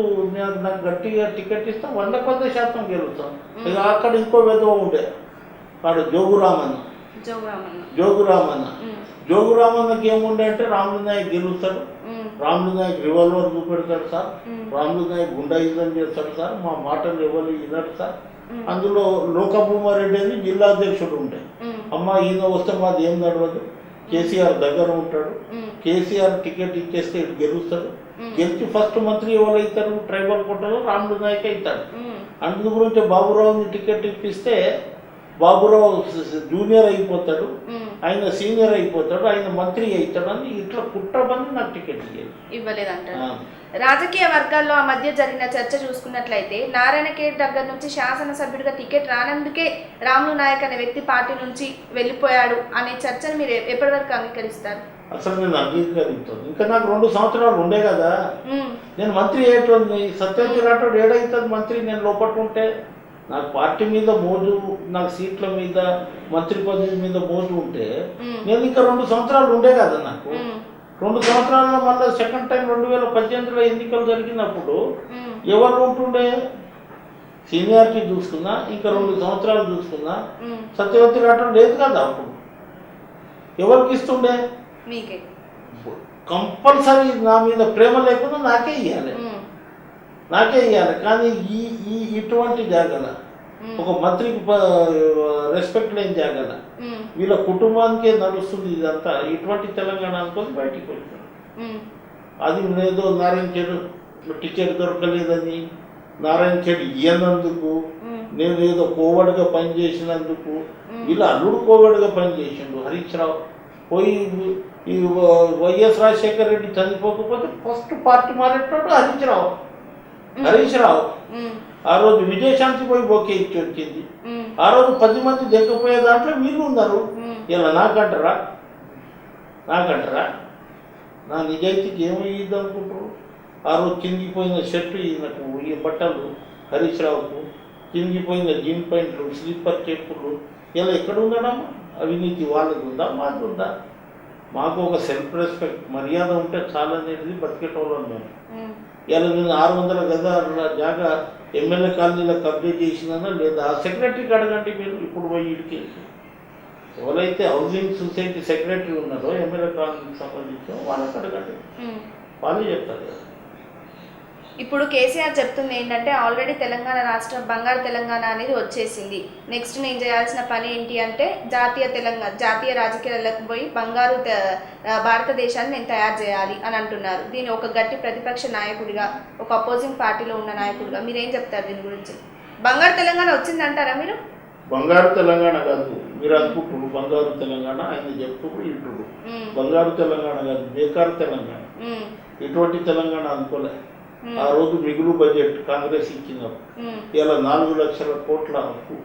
నాకు గట్టిగా టికెట్ ఇస్తే 100% గెలుస్తాం. ఇక అక్కడ ఇంకో విధవ ఉండే వాడు జోగురామన్నకి ఏముండే అంటే రాములు నాయక్ గెలుస్తాడు, రాములు నాయక్ రివాల్వర్ చూపెడతాడు సార్, రాములు నాయక్ గుండాయుధం చేస్తాడు సార్, మా మాటలు ఎవరు వినడు సార్. అందులో లోకభూమారెడ్డి అని జిల్లా అధ్యక్షుడు ఉండే, అమ్మ ఈయన వస్తే మాది ఏం నడవదు, కేసీఆర్ దగ్గర ఉంటాడు, కేసీఆర్ టికెట్ ఇచ్చేస్తే ఇటు గెలుస్తాడు, గెలిచి ఫస్ట్ మంత్రి ఎవరైతారు ట్రైబల్ కోటలో రాములు నాయక్ అవుతాడు. అందు గురించి బాబురావుని టికెట్ ఇప్పిస్తే బాబురావు జూనియర్ అయిపోతాడు, ఆయన సీనియర్ అయిపోతాడు, ఆయన మంత్రి అవుతాడు అని ఇట్లా కుట్రబంది నాకు టికెట్ ఇవ్వలేదంటారు. రాజకీయ వర్గాల్లో ఆ మధ్య జరిగిన చర్చ చూసుకున్నట్లయితే నారాయణఖేడ్ దగ్గర నుంచి శాసనసభ్యుడిగా టికెట్ రానందుకే రాములు నాయక్ అనే వ్యక్తి పార్టీ నుంచి వెళ్ళిపోయాడు అనే చర్చను మీరు ఎప్పటి వరకు అంగీకరిస్తారు? అసలు నేను అంగీకరిస్తాను. ఇంకా నాకు 2 సంవత్సరాలు ఉండే కదా, నేను మంత్రి అయ్యేటోని. సత్యవతి రాఠోడ్ ఏడవుతుంది మంత్రి నేను లోపల ఉంటే? నాకు పార్టీ మీద మోజు, నాకు సీట్ల మీద మంత్రి పదవి మీద మోజు ఉంటే నేను ఇంకా 2 సంవత్సరాలు ఉండే కదా. నాకు 2 సంవత్సరాల్లో మళ్ళీ సెకండ్ టైం 2018లో ఎన్నికలు జరిగినప్పుడు ఎవరు ఉంటుండే? సీనియారిటీ చూసుకున్నా, ఇంకా 2 సంవత్సరాలు చూసుకున్నా, సత్యవతి రాఠోడ్ లేదు కదా. అప్పుడు ఎవరికి ఇస్తుండే? కంపల్సరీ నా మీద ప్రేమ లేకుండా నాకే ఇవ్వాలి. కానీ ఇటువంటి జాగల ఒక మంత్రికి రెస్పెక్ట్ లేని జాగల వీళ్ళ కుటుంబానికే నడుస్తుంది ఇదంతా. ఇటువంటి తెలంగాణ అనుకొని బయటికి వెళ్తాను. అది ఏదో నారాయణఖేడ్ టికెట్ దొరకలేదని, నారాయణఖేడ్ ఇయ్యనందుకు, నేను ఏదో కోవడిగా పనిచేసినందుకు, వీళ్ళ అల్లుడు కోవడిగా పనిచేసిండు హరీష్ రావు. పోయి ఈ వైఎస్ రాజశేఖర రెడ్డి చనిపోకపోతే ఫస్ట్ పార్టీ మారేటోడు హరీష్ రావు. ఆ రోజు విజయశాంతి పోయి బొకే ఇచ్చి వచ్చింది. ఆ రోజు 10 మంది దిగకపోయే దాంట్లో వీళ్ళు ఉన్నారు. ఇలా నాకంటారా? నా నిజాయితీకి ఏమయ్యింది అనుకుంటారు? ఆ రోజు చినిగిపోయిన షర్టు ఈయనకు, ఈ బట్టలు హరీష్ రావుకు, చినిగిపోయిన జీన్ ప్యాంట్లు, స్లీపర్ చెప్పులు, ఇలా ఎక్కడ ఉందడమ్మా? అవినీతి వాళ్ళది ఉందా, మాకు ఉందా? మాకు ఒక సెల్ఫ్ రెస్పెక్ట్, మర్యాద ఉంటే చాలా అనేది బతికేటోళ్ళం మేము. ఇలా నేను 600 గజాల జాగా ఎమ్మెల్యే కాలనీలో కబ్జా చేసినా లేదా? సెక్రటరీకి అడగండి మీరు. ఇప్పుడు పోయి ఇడికేసి ఎవరైతే హౌసింగ్ సొసైటీ సెక్రటరీ ఉన్నారో ఎమ్మెల్యే కాలనీకి సంబంధించిన వాళ్ళకి అడగండి, వాళ్ళే చెప్తారు కదా. ఇప్పుడు కేసీఆర్ చెప్తుంది ఏంటంటే ఆల్రెడీ తెలంగాణ రాష్ట్రం బంగారు తెలంగాణ అనేది వచ్చేసింది. నెక్స్ట్ నేను చేయాల్సిన పని ఏంటి అంటే జాతీయ రాజకీయాలకు పోయి బంగారు భారతదేశాన్ని నేను తయారు చేయాలి అని అంటున్నారు. దీని ఒక గట్టి ప్రతిపక్ష నాయకుడిగా, ఒక అపోజింగ్ పార్టీలో ఉన్న నాయకుడిగా మీరేం చెప్తారు దీని గురించి? బంగారు తెలంగాణ వచ్చిందంటారా మీరు? బంగారు తెలంగాణ కాదు, మీరు అనుకుంటున్నారు బంగారు తెలంగాణ, ఆయన చెప్తున్నారు ఇంటుడు. బంగారు తెలంగాణ కాదు, బేకారు తెలంగాణ. ఇటువంటి తెలంగాణ అనుకోలే. ఆ రోజు మిగులు బడ్జెట్ కాంగ్రెస్ ఇచ్చినప్పుడు ఇలా 4 లక్షల కోట్ల అప్పు.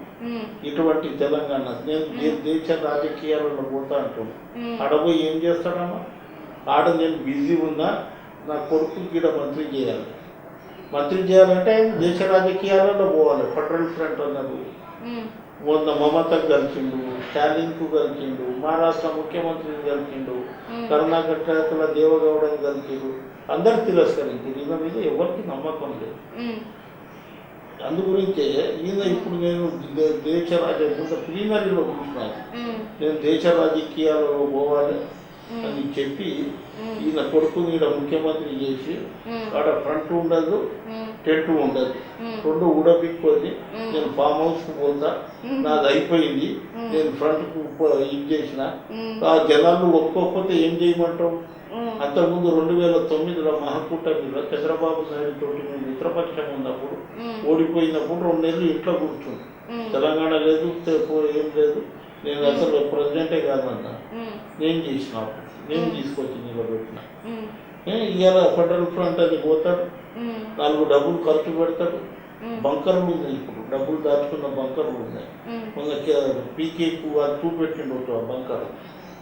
ఇటువంటి తెలంగాణ నేను దేశ రాజకీయాలలో పోతా అంటున్నాను. ఆడపోయి ఏం చేస్తాడమ్మా? ఆడ నేను బిజీ ఉన్నా, నా కొడుకు గీడ మంత్రి చేయాలి. మంత్రి చేయాలంటే ఆయన దేశ రాజకీయాలలో పోవాలి. ఫెడరల్ ఫ్రంట్ అన్నారు, మొన్న మమతకు కలిసిండు, స్టాలిన్కు కలిసిండు, మహారాష్ట్ర ముఖ్యమంత్రిని కలిసిండు, కర్ణాటకల దేవగౌడని కలిసిండు. అందరు తిరస్కరించారు. ఈయన మీద ఎవరికి నమ్మకం లేదు. అందు గురించే ఈయన ఇప్పుడు నేను దేశ రాజకీయ ప్లీనరీలో చూసినాను, నేను దేశ రాజకీయాలలో పోవాలి అని చెప్పి ఈయన కొడుకుని ఈడ ముఖ్యమంత్రి చేసి ఆడ ఫ్రంట్ ఉండదు, టెంట్ ఉండదు, 2 ఊడబిక్కొని నేను ఫామ్ హౌస్కు పోతా, నాది అయిపోయింది, నేను ఫ్రంట్కు ఇది చేసిన. ఆ జనాలు ఒప్పుకోకపోతే ఏం చేయమంటావు? అంతకుముందు 2009లో మహాకూటమిలో చంద్రబాబు నాయుడు తోటి మేము మిత్రపక్షం ఉన్నప్పుడు ఓడిపోయినప్పుడు 2 నెలలు ఇంట్లో కూర్చుంది. తెలంగాణ లేదు, ఏం లేదు, నేను అసలు ప్రెసిడెంటే కాదన్నా. నేను చేసిన, నేను తీసుకొచ్చి నిలబెట్టిన. ఇవాళ ఫెడరల్ ఫ్రంట్ అది పోతాడు, 4 డబ్బులు ఖర్చు పెడతాడు. బంకర్లు ఉన్నాయి, ఇప్పుడు డబ్బులు దాచుకున్న బంకర్లు ఉన్నాయి. మొన్న పీకేకు అది చూపెట్టిండు ఆ బంకర్.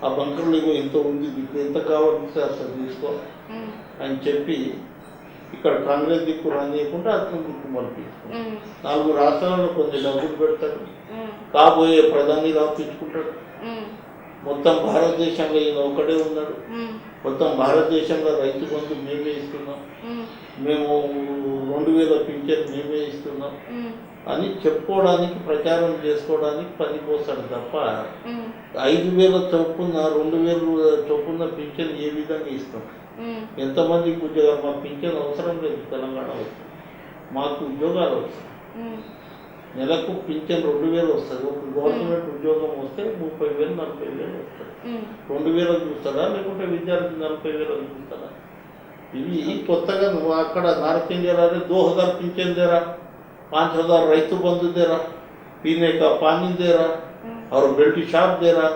ఆ బంకర్లు ఇగో ఎంత ఉంది, మీకు ఎంత కావాలంటే అసలు తీసుకో అని చెప్పి ఇక్కడ కాంగ్రెస్ దిక్కు రానియకుండా అతను దిక్కు మలిపిస్తాడు. 4 రాష్ట్రాలలో కొన్ని డబ్బులు పెడతాడు, కాబోయే ప్రధాని రాపించుకుంటాడు. మొత్తం భారతదేశంలో ఈయన ఒకడే ఉన్నాడు. మొత్తం భారతదేశంలో రైతు బంధు మేమే ఇస్తున్నాం, మేము 2000 పింఛన్ మేమే ఇస్తున్నాం అని చెప్పుకోవడానికి, ప్రచారం చేసుకోవడానికి పనిపోస్తాడు తప్ప 5000 చొప్పున 2000 చొప్పున పింఛన్ ఏ విధంగా ఇస్తాం? ఎంతమందికి ఉద్యోగాలు? మా పింఛన్ అవసరం లేదు, తెలంగాణ వస్తుంది, మాకు ఉద్యోగాలు వస్తాయి. నెలకు పింఛన్ 2000 వస్తుంది. ఒక గవర్నమెంట్ ఉద్యోగం వస్తే 30,000 40,000 వస్తుంది. 2000 చూస్తారా, లేకుంటే విద్యార్థి 40,000 చూస్తారా? ఇవి కొత్తగా నువ్వు అక్కడ నార్త్ ఇండియాలో 2000 పింఛన్ దేరా, 5000 రైతు బంధు देरा, पीने का पानी दे रहा और बेल्टी शॉप दे रहा.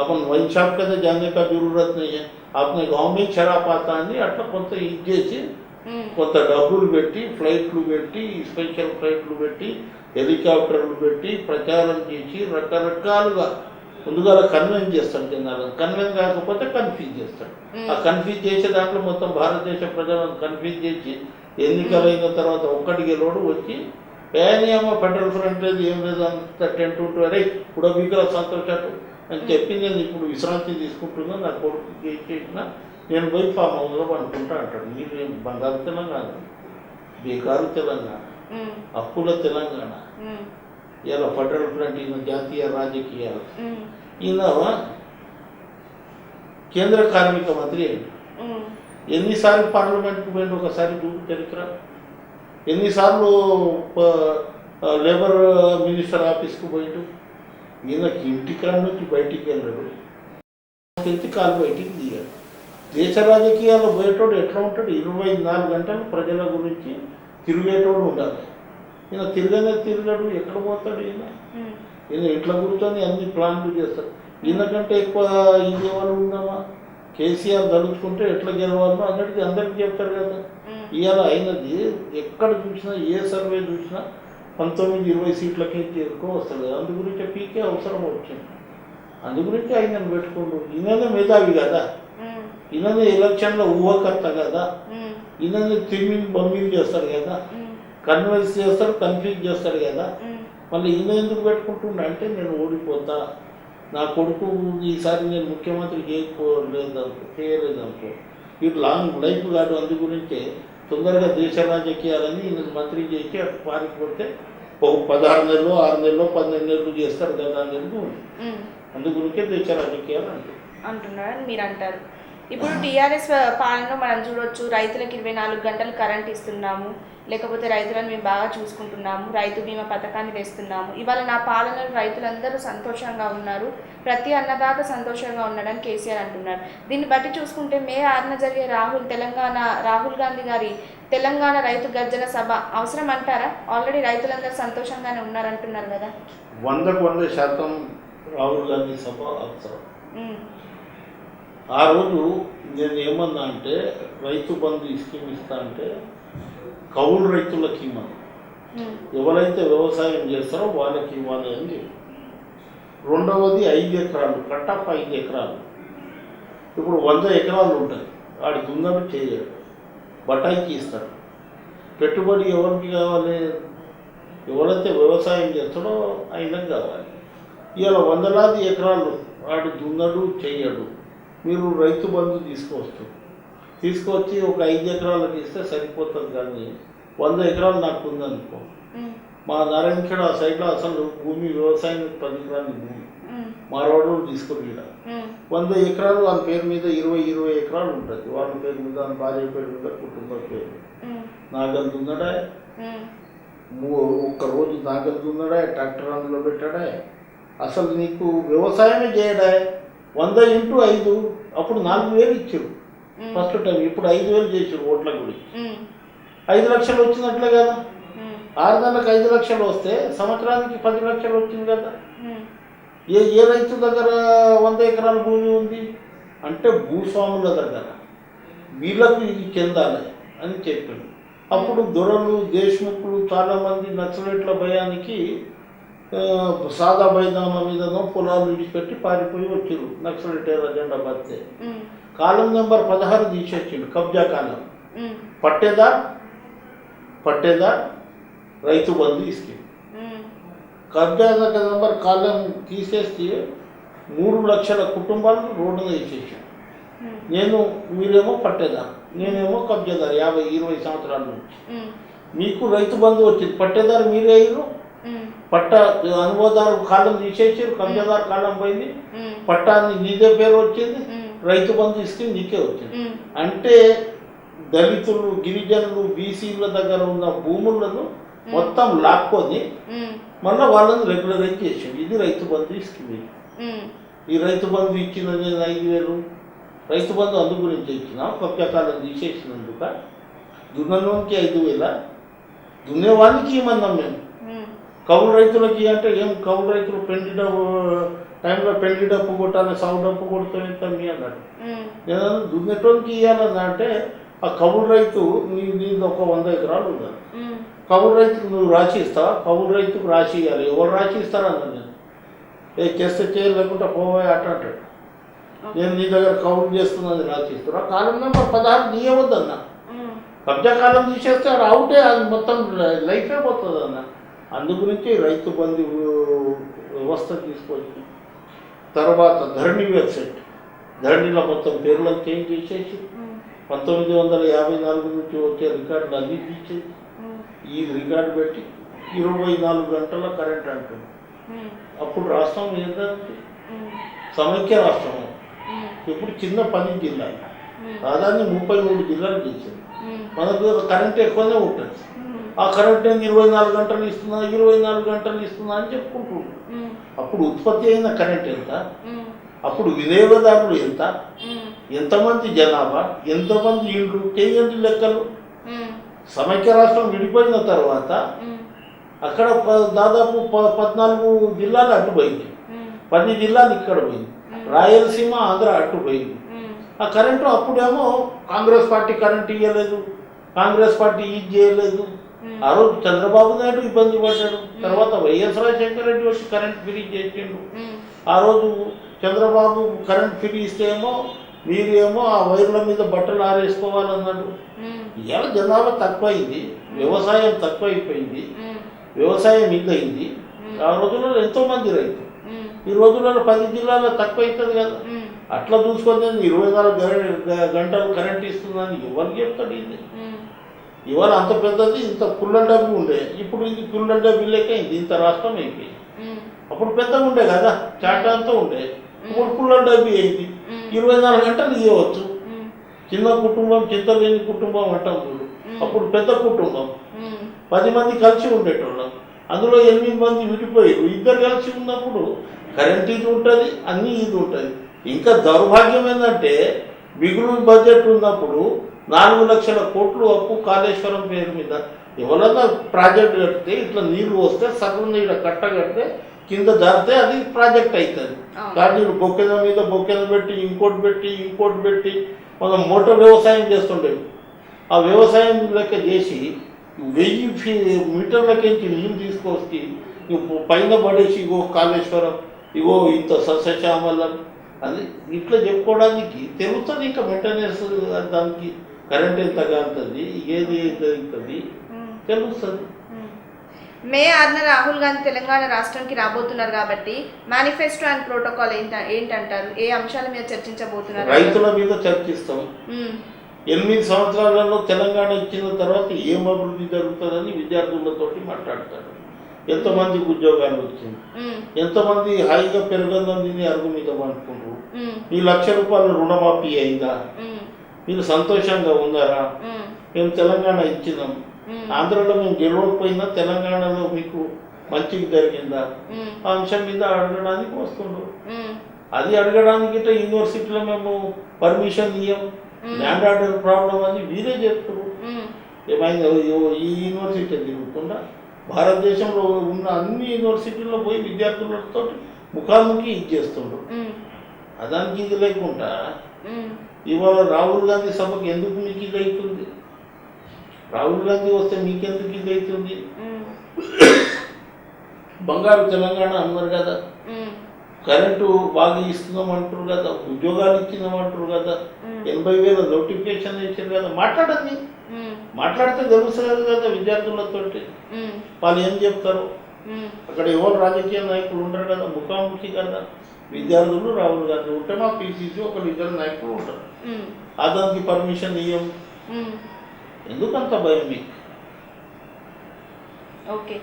अपन वन शॉप का तो जाने का जरूरत नहीं है, आपने गांव में शराब आता नहीं. అట్లా కొంత ఇది చేసి కొంత డబ్బులు పెట్టి, ఫ్లైట్లు పెట్టి, స్పెషల్ ఫ్లైట్లు పెట్టి, హెలికాప్టర్లు పెట్టి ప్రచారం చేసి రకరకాలుగా ముందుగా కన్విన్స్ చేస్తాడు జనాలను. కన్విన్స్ కాకపోతే కన్ఫ్యూజ్ చేస్తాడు. ఆ కన్ఫ్యూజ్ చేసే దాంట్లో మొత్తం భారతదేశ ప్రజలను కన్ఫ్యూజ్ చేసి ఎన్నికలైన తర్వాత ఒక్కటి గెలవడు వచ్చి ఏమో ఫెడరల్ ఫ్రంట్ లేదు, ఏం లేదు, అంత టెంట్ ఉంటూ అరే ఇప్పుడు మీకు సంతోషాలు అని చెప్పి నేను ఇప్పుడు విశ్రాంతి తీసుకుంటున్నా, నా కొడుకు చేసిన నేను పోయి ఫామ్ హౌస్లో అనుకుంటా అంటాడు. మీరు బంగారు తెలంగాణ, బేకారు తెలంగాణ, అప్పుల తెలంగాణ. ఇలా ఫెడరల్ ఫ్రంట్ ఈయన జాతీయ రాజకీయాలు. ఈయన కేంద్ర కార్మిక మంత్రి అయ్యాడు. ఎన్నిసార్లు పార్లమెంట్కి పోయింది ఒకసారి చూపు చరిత్ర? ఎన్నిసార్లు లేబర్ మినిస్టర్ ఆఫీస్కు పోయిండు? ఈయనకి ఇంటికాడ నుంచి బయటికి వెళ్ళాడు, తెలిసి కాలు బయటికి దిగాడు. దేశ రాజకీయాల్లో పోయేటోడు ఎట్లా ఉంటాడు? 24 గంటలు ప్రజల గురించి తిరిగేటోడు ఉండాలి. ఈయన తిరగడు, ఎక్కడ పోతాడు? ఈయన ఇంట్లో కూర్చొని అన్ని ప్లాన్లు చేస్తాడు. ఈయనకంటే ఎక్కువ ఇది ఎవరు ఉందమ్మా? కేసీఆర్ తలుచుకుంటే ఎట్లా గెలవాలో అందరికీ చెప్తారు కదా. ఇవాళ అయినది ఎక్కడ చూసినా, ఏ సర్వే చూసినా 19-20 సీట్లకి ఎక్కువ వస్తుంది. అందు గురించి పీకే అవసరం వచ్చింది. అందు గురించి ఆయనను పెట్టుకుంటూ, ఈయననే మేధావి కదా, ఈయననే ఎలక్షన్లో ఊహకర్త కదా, ఈయననే తిమ్మిని బొమ్మిని చేస్తాడు కదా, కన్విన్స్ చేస్తాడు, కన్ఫ్యూజ్ చేస్తాడు కదా. మళ్ళీ ఈయన ఎందుకు పెట్టుకుంటుండ అంటే నేను ఓడిపోతా, నా కొడుకు ఈసారి నేను ముఖ్యమంత్రి చేయలేదనుకో, ఇది లాంగ్ లైఫ్ కాదు. అందు గురించే తొందరగా దేశ రాజకీయాలని ఈయన మంత్రి చేసి అటు పారిపోతే 16 నెలలు 6 నెలలు 12 నెలలు చేస్తారు కదా అనేది ఉంది. అందు గురించే దేశ రాజకీయాలు అంటున్నారని మీరు అంటారు. ఇప్పుడు టీఆర్ఎస్ పాలనలో మనం చూడొచ్చు, రైతులకు 24 గంటలు కరెంట్ ఇస్తున్నాము, లేకపోతే రైతులను మేము బాగా చూసుకుంటున్నాము, రైతు బీమా పథకాన్ని తెస్తున్నాము. ఇవాళ నా పాలనలో రైతులందరూ సంతోషంగా ఉన్నారు, ప్రతి అన్నదాత సంతోషంగా ఉన్నాడని కేసీఆర్ అంటున్నారు. దీన్ని బట్టి చూసుకుంటే మే 6న జరిగే రాహుల్ గాంధీ గారి తెలంగాణ రైతు గర్జన సభ అవసరం అంటారా? ఆల్రెడీ రైతులందరూ సంతోషంగానే ఉన్నారంటున్నారు కదా. 100% రాహుల్ గాంధీ సభ అవసరం. ఆ రోజు నేను ఏమన్నా అంటే రైతు బంధు స్కీమ్ ఇస్తా అంటే కౌలు రైతులకు ఇవ్వను, ఎవరైతే వ్యవసాయం చేస్తారో వాళ్ళకి ఇవ్వాలి అని చెప్పి. రెండవది 5 ఎకరాలు కట్టప్ప 5 ఎకరాలు. ఇప్పుడు 100 ఎకరాలు ఉంటుంది, వాడి దున్నడు చేయడు, బటాయికి ఇస్తాడు. పెట్టుబడి ఎవరికి కావాలి? ఎవరైతే వ్యవసాయం చేస్తాడో ఆయనకు కావాలి. ఇవాళ 100లాది ఎకరాలు వాడు దున్నడు చేయడు, మీరు రైతు బంధు తీసుకొచ్చి ఒక 5 ఎకరాలకు ఇస్తే సరిపోతుంది. కానీ 100 ఎకరాలు నాకు ఉందనుకో, మా నారాయణఖేడ్ ఆ సైడ్లో అసలు భూమి వ్యవసాయానికి పనికిరాని భూమి, మారవాడు తీసుకొని 100 ఎకరాలు వాళ్ళ పేరు మీద 20 ఎకరాలు ఉంటుంది, వాళ్ళ పేరు మీద, వాళ్ళ భార్య పేరు మీద, కుటుంబం పేరు మీద. నాగలు దున్నడా, ఒక్కరోజు నాగలు దున్నడా, ట్రాక్టర్ అందులో పెట్టాడా, అసలు నీకు వ్యవసాయమే చేయడా. 100 × 5 అప్పుడు 4,000 ఇచ్చారు ఫస్ట్ టైం, ఇప్పుడు 5,000 చేసారు ఓట్ల గుడి. 5 లక్షలు వచ్చినట్లే కదా. 6 నెలలకు 5 లక్షలు వస్తే సంవత్సరానికి 10 లక్షలు వచ్చింది కదా. ఏ రైతు దగ్గర 100 ఎకరాల భూమి ఉంది అంటే భూస్వాముల దగ్గర, వీళ్ళకు ఇది చెందాలి అని చెప్పిండు. అప్పుడు దొరలు, దేశ్ముఖులు చాలామంది నక్సలైట్ల భయానికి సాదా బైనామా మీదనో పొలాలు విడిచిపెట్టి పారిపోయి వచ్చారు నక్సలైట్ ఎజెండా బతితే. కాలం నెంబర్ 16 తీసేసిండు, కబ్జా కాలం. పట్టేదార్ రైతు బంధు స్కీమ్. కబ్జా నెంబర్ కాలం తీసేసి 3 లక్షల కుటుంబాలు రోడ్డున వేసేసాడు. మీరేమో పట్టేదారు, నేనేమో కబ్జాదారు. 50-20 సంవత్సరాల నుంచి మీకు రైతు బంధు వచ్చింది, పట్టేదారు మీరే అయ్యారు. పట్ట అనుభవదారు కాలం తీసేసారు, కబ్జాదారు కాలం పోయింది, పట్టాన్ని నీదే పేరు వచ్చింది, రైతు బంధు స్కీమ్ నీకే వచ్చింది. అంటే దళితులు, గిరిజనులు, బీసీల దగ్గర ఉన్న భూములను మొత్తం లాక్కొని మళ్ళీ వాళ్ళని రెగ్యులరైజ్ చేసింది. ఇది రైతు బంధు స్కీమ్. ఈ రైతు బంధు ఇచ్చిన నేను 5,000 రైతు బంధు అందు గురించి ఇచ్చిన, కబ్జా కాలం తీసేసినందుక. దున్నలోనికి 5,000, దున్నేవానికి ఇవ్వమన్నాం మేము. కౌలు రైతులకి అంటే ఏం, కౌలు రైతులు పెళ్లి డబ్బు టైంలో పెళ్లి డప్పు కొట్టాలి, సాగు డప్పు కొడుతాను మీ అన్నాడు. నేను దున్నేటోనికి ఇవ్వాలన్నా అంటే ఆ కౌలు రైతు నీది ఒక 100 ఎకరాలు ఉండాలి, కౌలు రైతుకు నువ్వు రాసి ఇస్తావా? కౌలు రైతుకు రాసి ఇవ్వాలి. ఎవరు రాసి ఇస్తారన్నా నేను చేస్తే చేయలేకుండా పోవే అట్ట అంటాడు. నేను నీ దగ్గర కౌలు చేస్తున్నది రాసి ఇస్తున్నా. కాలం నెంబర్ 16 తీయవద్దన్నా, కబ్జా కాలం తీసేస్తే అది అవుటే, అది మొత్తం లైఫే పోతుంది అన్న. అందుగురించి రైతు బంధు వ్యవస్థ తీసుకొచ్చి తర్వాత ధరణి వెబ్సైట్, ధరణిలో మొత్తం పేర్లను చేంజ్ చేసేసి 1954 నుంచి వచ్చే రికార్డులు అన్నీ తీసేసి ఈ రికార్డు పెట్టి 24 గంటల కరెంట్ అంటుంది. అప్పుడు రాష్ట్రం ఏంటంటే సమైక్య రాష్ట్రం. ఇప్పుడు చిన్న 10 జిల్లాలు, దాదాపు 33 జిల్లాలు చేసింది. మనకు కరెంట్ ఎక్కువనే ఉంటుంది. ఆ కరెంట్ నేను 24 గంటలు ఇస్తున్నా, 24 గంటలు ఇస్తున్నా అని చెప్పుకుంటున్నాను. అప్పుడు ఉత్పత్తి అయిన కరెంట్ ఎంత, అప్పుడు వినియోగదారులు ఎంత, ఎంతమంది జనాభా, ఎంతమంది ఇండ్లు, చేయండి లెక్కలు. సమైక్య రాష్ట్రం విడిపోయిన తర్వాత అక్కడ దాదాపు 14 జిల్లాలు అడ్డుపోయింది, 10 జిల్లాలు ఇక్కడ పోయింది, రాయలసీమ, ఆంధ్ర అడ్డుపోయింది. ఆ కరెంటు అప్పుడేమో కాంగ్రెస్ పార్టీ కరెంట్ ఇవ్వలేదు, కాంగ్రెస్ పార్టీ ఇది చేయలేదు. ఆ రోజు చంద్రబాబు నాయుడు ఇబ్బంది పడ్డాడు, తర్వాత వైఎస్ రాజశేఖర రెడ్డి వచ్చి కరెంట్ ఫ్రీ చేసిండు. ఆ రోజు చంద్రబాబు కరెంట్ ఫ్రీ ఇస్తేమో మీరేమో ఆ వైర్ల మీద బట్టలు ఆరేసుకోవాలన్నాడు. ఇవాళ జనాభా తక్కువైంది, వ్యవసాయం తక్కువైపోయింది, వ్యవసాయం ఇదైంది. ఆ రోజుల్లో ఎంతోమంది రైతు, ఈ రోజులలో 10 జిల్లాల్లో తక్కువ అవుతుంది కదా. అట్లా చూసుకొని 24 గంటలు కరెంట్ ఇస్తుందని ఎవరు చెప్తాడు? ఇది ఇవాళ అంత పెద్దది, ఇంత కుళ్ళ డబ్బు ఉండే, ఇప్పుడు ఇది కుళ్ళ డబ్బు లేక ఇంత రాష్ట్రం అయిపోయింది. అప్పుడు పెద్దగా ఉండే కదా, చాట అంతా ఉండే, ఇప్పుడు కుళ్ళ డబ్బు అయింది. 24 గంటలు ఇవ్వచ్చు, చిన్న కుటుంబం చింతలేని కుటుంబం అంటాం చూడు, అప్పుడు పెద్ద కుటుంబం, ఉమ్, 10 మంది కలిసి ఉండేటోళ్ళం. అందులో 8 మంది విడిపోయారు. ఇద్దరు కలిసి ఉన్నప్పుడు కరెంట్ ఇది ఉంటుంది, అన్నీ ఇది ఉంటుంది. ఇంకా దౌర్భాగ్యం ఏంటంటే మిగులు బడ్జెట్ ఉన్నప్పుడు 4 లక్షల కోట్లు అప్పు కాళేశ్వరం పేరు మీద. ఎవరన్నా ప్రాజెక్ట్ కడితే ఇట్లా నీళ్ళు వస్తే సగం నీళ్ళ కట్ట కడితే కింద జారితే అది ప్రాజెక్ట్ అవుతుంది. కానీ బొక్కెన మీద బొక్కెన పెట్టి ఇంకోటి పెట్టి మనం మోటార్ వ్యవసాయం చేస్తుండేవి. ఆ వ్యవసాయం లెక్క చేసి 1000 మీటర్లకించి నీళ్ళు తీసుకొచ్చి పైన పడేసి ఇగో కాళేశ్వరం, ఇగో ఇంత సస్యశ్యామలం అది ఇట్లా చెప్పుకోవడానికి తెలుస్తుంది. ఇంకా మెయింటెనెన్స్ దానికి కరెంట్ ఎంత కాలుతుంది, ఏది అవుతుంది తెలుస్తుంది. మే 6న రాహుల్ గాంధీ తెలంగాణ రాష్ట్రానికి రాబోతున్నారు కాబట్టి మేనిఫెస్టో అండ్ ప్రోటోకాల్ ఏంటంటారు? ఏ అంశాల మీద చర్చించబోతున్నారు? రైతుల మీద చర్చిస్తాం. 8 సంవత్సరాలలో తెలంగాణ ఇచ్చిన తర్వాత ఏం అభివృద్ధి జరుగుతుందని విద్యార్థులతోటి మాట్లాడతారు. ఎంతమందికి ఉద్యోగాలు వచ్చింది, ఎంతమంది హాయిగా పెరగందని అరుగు మీద పండుకుంటారు, ఈ 1,00,000 రూపాయలు రుణమాఫీ అయిందా, మీరు సంతోషంగా ఉన్నారా, మేము తెలంగాణ ఇచ్చినాం, ఆంధ్రలో మేము గెలవకపోయినా తెలంగాణలో మీకు మంచిగా జరిగిందా, ఆ అంశం మీద అడగడానికి వస్తుండ్రు. అది అడగడానికి యూనివర్సిటీలో మేము పర్మిషన్ ఇయ్యం, ల్యాండ్ ఆర్డర్ ప్రాబ్లం అని వీరే చెప్తారు. ఏమైంది ఈ యూనివర్సిటీ తిరుగుతుందా? భారతదేశంలో ఉన్న అన్ని యూనివర్సిటీల్లో పోయి విద్యార్థులతో ముఖాముఖి ఇచ్చేస్తుండ్రు. అదానికి ఇది లేకుండా ఇవాళ రాహుల్ గాంధీ సభకు ఎందుకు మీకు ఇది అవుతుంది? రాహుల్ గాంధీ వస్తే మీకెందుకు ఇది అవుతుంది? బంగారు తెలంగాణ అన్నారు కదా, కరెంటు బాగా ఇస్తున్నాం అంటారు కదా, ఉద్యోగాలు ఇచ్చినాం అంటారు కదా, 80,000 నోటిఫికేషన్ ఇచ్చారు కదా. మాట్లాడండి, మాట్లాడితే తెలుస్తుంది కదా విద్యార్థులతో. వాళ్ళు ఏం చెప్తారు? అక్కడ ఎవరు రాజకీయ నాయకులు ఉండరు కదా, ముఖాముఖి కదా. విద్యార్థులు రాహుల్ గాంధీ ఉంటే మా పీసీసీ 1-2 నాయకులు ఉంటారు. దానికి పర్మిషన్ ఇయ్యం. ఎందుకంత భయం మీకు? ఓకే,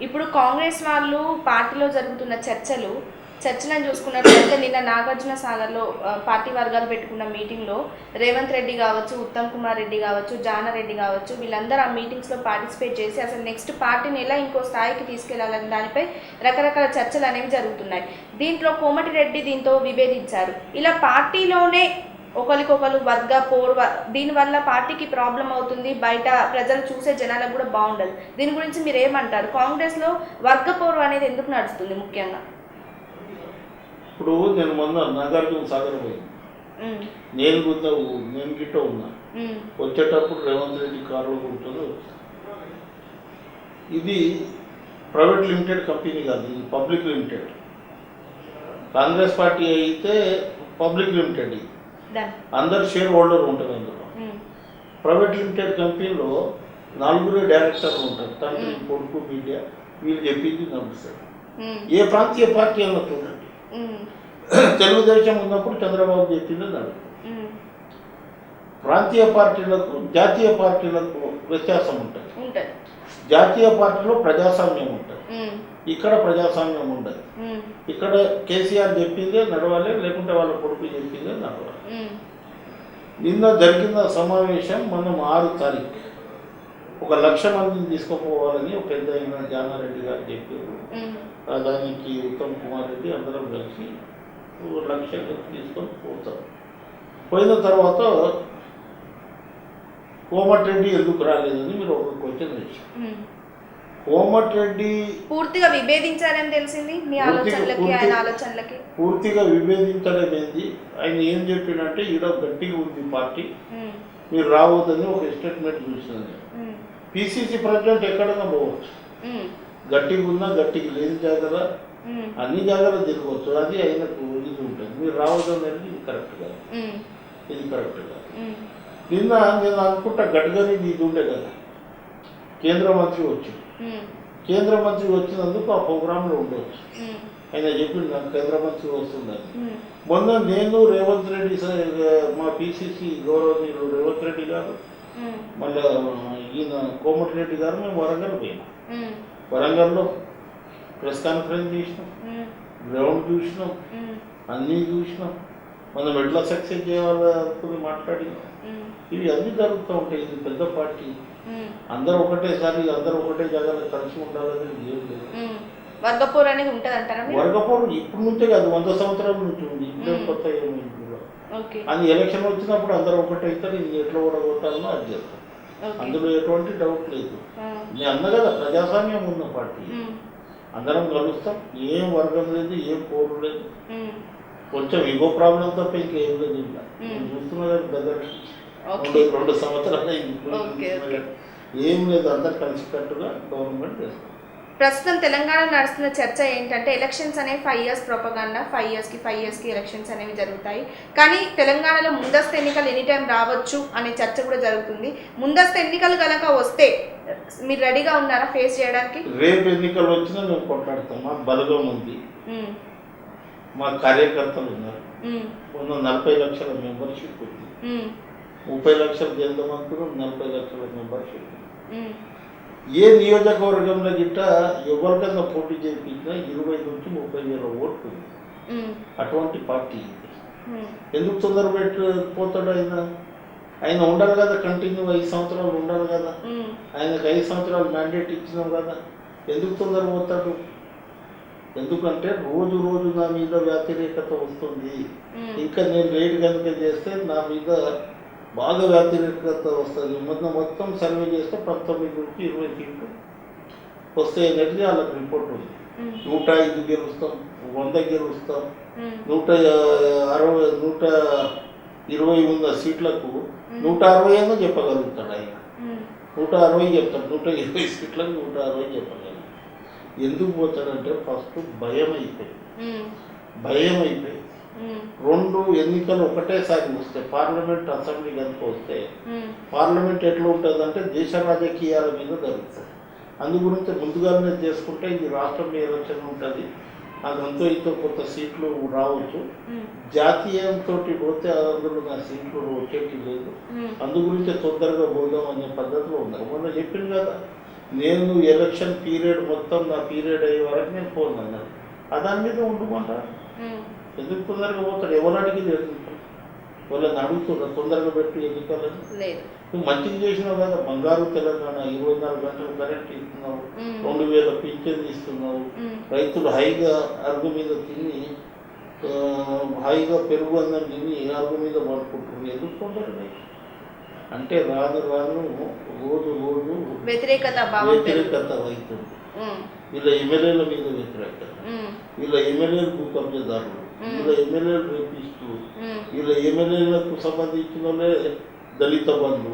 ఇప్పుడు కాంగ్రెస్ వాళ్ళు పార్టీలో జరుగుతున్న చర్చలను చూసుకున్నట్లయితే నిన్న నాగార్జున సాగర్లో పార్టీ వర్గాలు పెట్టుకున్న మీటింగ్లో రేవంత్ రెడ్డి కావచ్చు, ఉత్తమ్ కుమార్ రెడ్డి కావచ్చు, జానారెడ్డి కావచ్చు, వీళ్ళందరూ ఆ మీటింగ్స్లో పార్టిసిపేట్ చేసి అసలు నెక్స్ట్ పార్టీని ఎలా ఇంకో స్థాయికి తీసుకెళ్లాలనే దానిపై రకరకాల చర్చలు అనేవి జరుగుతున్నాయి. దీంట్లో కోమటిరెడ్డి దీంతో విభేదించారు. ఇలా పార్టీలోనే ఒకరికొకరు వర్గ పోరు, దీనివల్ల పార్టీకి ప్రాబ్లం అవుతుంది, బయట ప్రజలు చూసే జనాలకు కూడా బాగుండదు. దీని గురించి మీరు ఏమంటారు? కాంగ్రెస్లో వర్గ పోరు అనేది ఎందుకు నడుస్తుంది ముఖ్యంగా? ఇప్పుడు నేను మొన్న నాగార్జున సాగర్ పోయింది, నేను గిట్ట ఉన్నా. వచ్చేటప్పుడు రేవంత్ రెడ్డి కారులో కూర్చొని వచ్చాను. ఇది ప్రైవేట్ లిమిటెడ్ కంపెనీ కాదు, ఇది పబ్లిక్ లిమిటెడ్. కాంగ్రెస్ పార్టీ అయితే పబ్లిక్ లిమిటెడ్, ఇది అందరు షేర్ హోల్డర్ ఉంటారు అందులో. ప్రైవేట్ లిమిటెడ్ కంపెనీలో 4 డైరెక్టర్లు ఉంటారు, తండ్రి కొడుకు బిడ్డ. వీళ్ళు చెప్పింది నడుస్తారు. ఏ ప్రాంతీయ పార్టీ అన్న చూడండి, తెలుగుదేశం ఉన్నప్పుడు చంద్రబాబు చెప్పింది నడుపు. ప్రాంతీయ పార్టీలకు జాతీయ పార్టీలకు వ్యత్యాసం ఉంటుంది. జాతీయ పార్టీలో ప్రజాస్వామ్యం ఉంటుంది, ఇక్కడ ప్రజాస్వామ్యం ఉండదు. ఇక్కడ కేసీఆర్ చెప్పిందే నడవాలి, లేకుంటే వాళ్ళ కొడుకు చెప్పిందే నడవాలి. నిన్న జరిగిన సమావేశం మనం 6 తారీఖు 1,00,000 మందిని తీసుకుపోవాలని ఒక పెద్ద అయిన జానారెడ్డి గారు చెప్పారు. దానికి ఉత్తమ్ కుమార్ రెడ్డి అందరం కలిసి 1,00,000 తీసుకొని పోతాం. పోయిన తర్వాత కోమటిరెడ్డి ఎందుకు రాలేదని మీరు ఒక క్వశ్చన్ వేసారు. కోమటిరెడ్డి పూర్తిగా విభేదించారని తెలిసింది. మీ ఆలోచనలకి ఆయన ఆలోచనలకి పూర్తిగా విభేదించడం ఏంది? ఆయన ఏం చెప్పిండంటే ఈడ గట్టిగా ఉంది పార్టీ, మీరు రావద్దని ఒక స్టేట్మెంట్ చూసినది. పిసిసి ప్రెసిడెంట్ ఎక్కడన్నా పోవచ్చు, గట్టిగా ఉన్నా గట్టిగా లేని జాగ్రత్త అన్ని జాగ్రత్తలు తిరగవచ్చు. అది ఆయనకు ఇది ఉంటుంది. మీరు రావద్దు అనేది ఇది కరెక్ట్ కాదు, ఇది కరెక్ట్ కాదు. నిన్న నేను అనుకుంటా గడ్కరీ ఇది ఉండే కదా, కేంద్ర మంత్రి వచ్చింది. కేంద్ర మంత్రి వచ్చినందుకు ఆ ప్రోగ్రాంలో ఉండవచ్చు. ఆయన చెప్పింది నాకు కేంద్ర మంత్రి వస్తుందని. మొన్న నేను రేవంత్ రెడ్డి మా పిసిసి గౌరవనీయులు రేవంత్ రెడ్డి గారు, మళ్ళీ ఈయన కోమటిరెడ్డి గారు, మేము వరంగల్ పోయినాం. వరంగల్లో ప్రెస్ కాన్ఫరెన్స్ చేసినాం, గ్రౌండ్ చూసినాం, అన్నీ చూసినాం. మనం ఎట్లా సక్సెస్ చేయాలని మాట్లాడి ఇవి అన్నీ జరుగుతూ ఉంటాయి. ఇది పెద్ద పార్టీ, అందరూ ఒకటేసారి అందరూ ఒకటే జాగాలో కలిసి ఉండాలని ఏం లేదు. వర్గపోరు అనేది ఉంటుంది అంటారా? వర్గపోరు ఇప్పుడు నుంచే కాదు, 100 సంవత్సరాల నుంచి ఉంది. ఇప్పుడే కొత్త ఏమైంది అని ఎలక్షన్ వచ్చినప్పుడు అందరూ ఒకటైతారు. ఇది ఎట్లా ఓడగొట్టాలో అది చేస్తారు, అందులో ఎటువంటి డౌట్ లేదు. నేను అన్న కదా, ప్రజాస్వామ్యం ఉన్న పార్టీ, అందరం కలుస్తాం, ఏం వర్గం లేదు, ఏం పోరు లేదు. కొంచెం ఇగో ప్రాబ్లం తప్ప ఇంకేం లేదు. ఇలా నేను చూస్తున్నా దగ్గర 2 సంవత్సరాలు ఏం లేదు, అందరు కలిసికట్టుగా గవర్నమెంట్ చేస్తాం. ప్రస్తుతం తెలంగాణ నడుస్తున్న చర్చ ఏంటంటే ఎలక్షన్స్ అనేవి 5 years ప్రొపగాండా, 5 yearsకి ఎలక్షన్స్ అనేవి జరుగుతాయి. కానీ తెలంగాణలో ముందస్తు ఎన్నికలు ఎనీ టైం రావచ్చు అనే చర్చ కూడా జరుగుతుంది. ముందస్తు ఎన్నికలు కనుక వస్తే మీరు రెడీగా ఉన్నారా ఫేస్ చేయడానికి? రేపు ఎన్నికలు వచ్చినా మేము కొట్లాడతాం. మాకు బలగం ఉంది, మా కార్యకర్తలు ఉన్నారు. 40 లక్షల మెంబర్షిప్ ఉంది. 30 లక్షలు చేద్దామనుకున్నాం, 40 లక్షల మెంబర్షిప్. ఏ నియోజకవర్గంలో గిట్ట ఎవరికన్నా పోటీ చేయించినా 20 నుంచి 30 వేల ఓట్లు ఉంది. అటువంటి పార్టీ ఇది. ఎందుకు తొందర పోతాడు ఆయన ఉండాలి కదా, కంటిన్యూ 5 సంవత్సరాలు ఉండాలి కదా. ఆయనకు 5 సంవత్సరాలు మ్యాండేట్ ఇచ్చినాం కదా, ఎందుకు తొందర పోతాడు? ఎందుకంటే రోజు రోజు నా మీద వ్యతిరేకత వస్తుంది. ఇంకా నేను లేట్ కనుక చేస్తే నా మీద బాగా వ్యతిరేకత వస్తుంది. మొత్తం సర్వే చేస్తే 19 నుంచి 20 సీట్లు వస్తాయి అనేది వాళ్ళకి రిపోర్ట్ ఉంది. 105 గెలుస్తాం, 100 గెలుస్తాం, 120 ఉన్న సీట్లకు 160 అయినా చెప్పగలుగుతాడు ఆయన. 160 చెప్తాడు, 120 సీట్లకు 160 చెప్పగలుగుతాడు. ఎందుకు పోతాడంటే ఫస్ట్ భయం అయిపోయి 2 ఎన్నికలు ఒకటేసారి వస్తే, పార్లమెంట్ అసెంబ్లీ కనుక వస్తే పార్లమెంట్ ఎట్లా ఉంటుంది అంటే దేశ రాజకీయాల మీద జరుగుతుంది. అందు గురించి ముందుగానే చేసుకుంటే ఇది రాష్ట్రంలో ఎలక్షన్ ఉంటుంది, అదంతా ఇంతో కొత్త సీట్లు రావచ్చు. జాతీయంతో పోతే అందులో నా సీట్లు వచ్చేటి లేదు, అందు గురించి తొందరగా పోదాం అనే పద్ధతిలో ఉన్నారు. మొన్న చెప్పింది కదా, నేను ఎలక్షన్ పీరియడ్ మొత్తం నా పీరియడ్ అయ్యే వరకు నేను పోను అన్నాను. దాని మీద ఉండమంటారు. ఎందుకు తొందరగా పోతాడు? ఎవరు అడిగింది? వాళ్ళని అడుగుతున్నారు తొందరగా పెట్టి ఎన్నికలని. నువ్వు మంచిగా చేసినావు కదా, బంగారు తెలంగాణ, 24 గంటలు కరెంట్ ఇస్తున్నావు, 2000 పింఛన్ ఇస్తున్నావు, రైతులు హాయిగా అరుగు మీద తిని హాయిగా పెరుగు అన్నం తిని అరుగు మీద పడుకుంటున్నారు. ఎందుకు తొందరగా అంటే రాను రాను రోజు రోజు వ్యతిరేకత అవుతుంది. వీళ్ళ ఎమ్మెల్యేల మీద వ్యతిరేకత, వీళ్ళ ఎమ్మెల్యేలు భూకబ్జదారులు, వీళ్ళ ఎమ్మెల్యేలు రేపిస్తూ, వీళ్ళ ఎమ్మెల్యేలకు సంబంధించిన వాళ్ళే దళిత బంధు,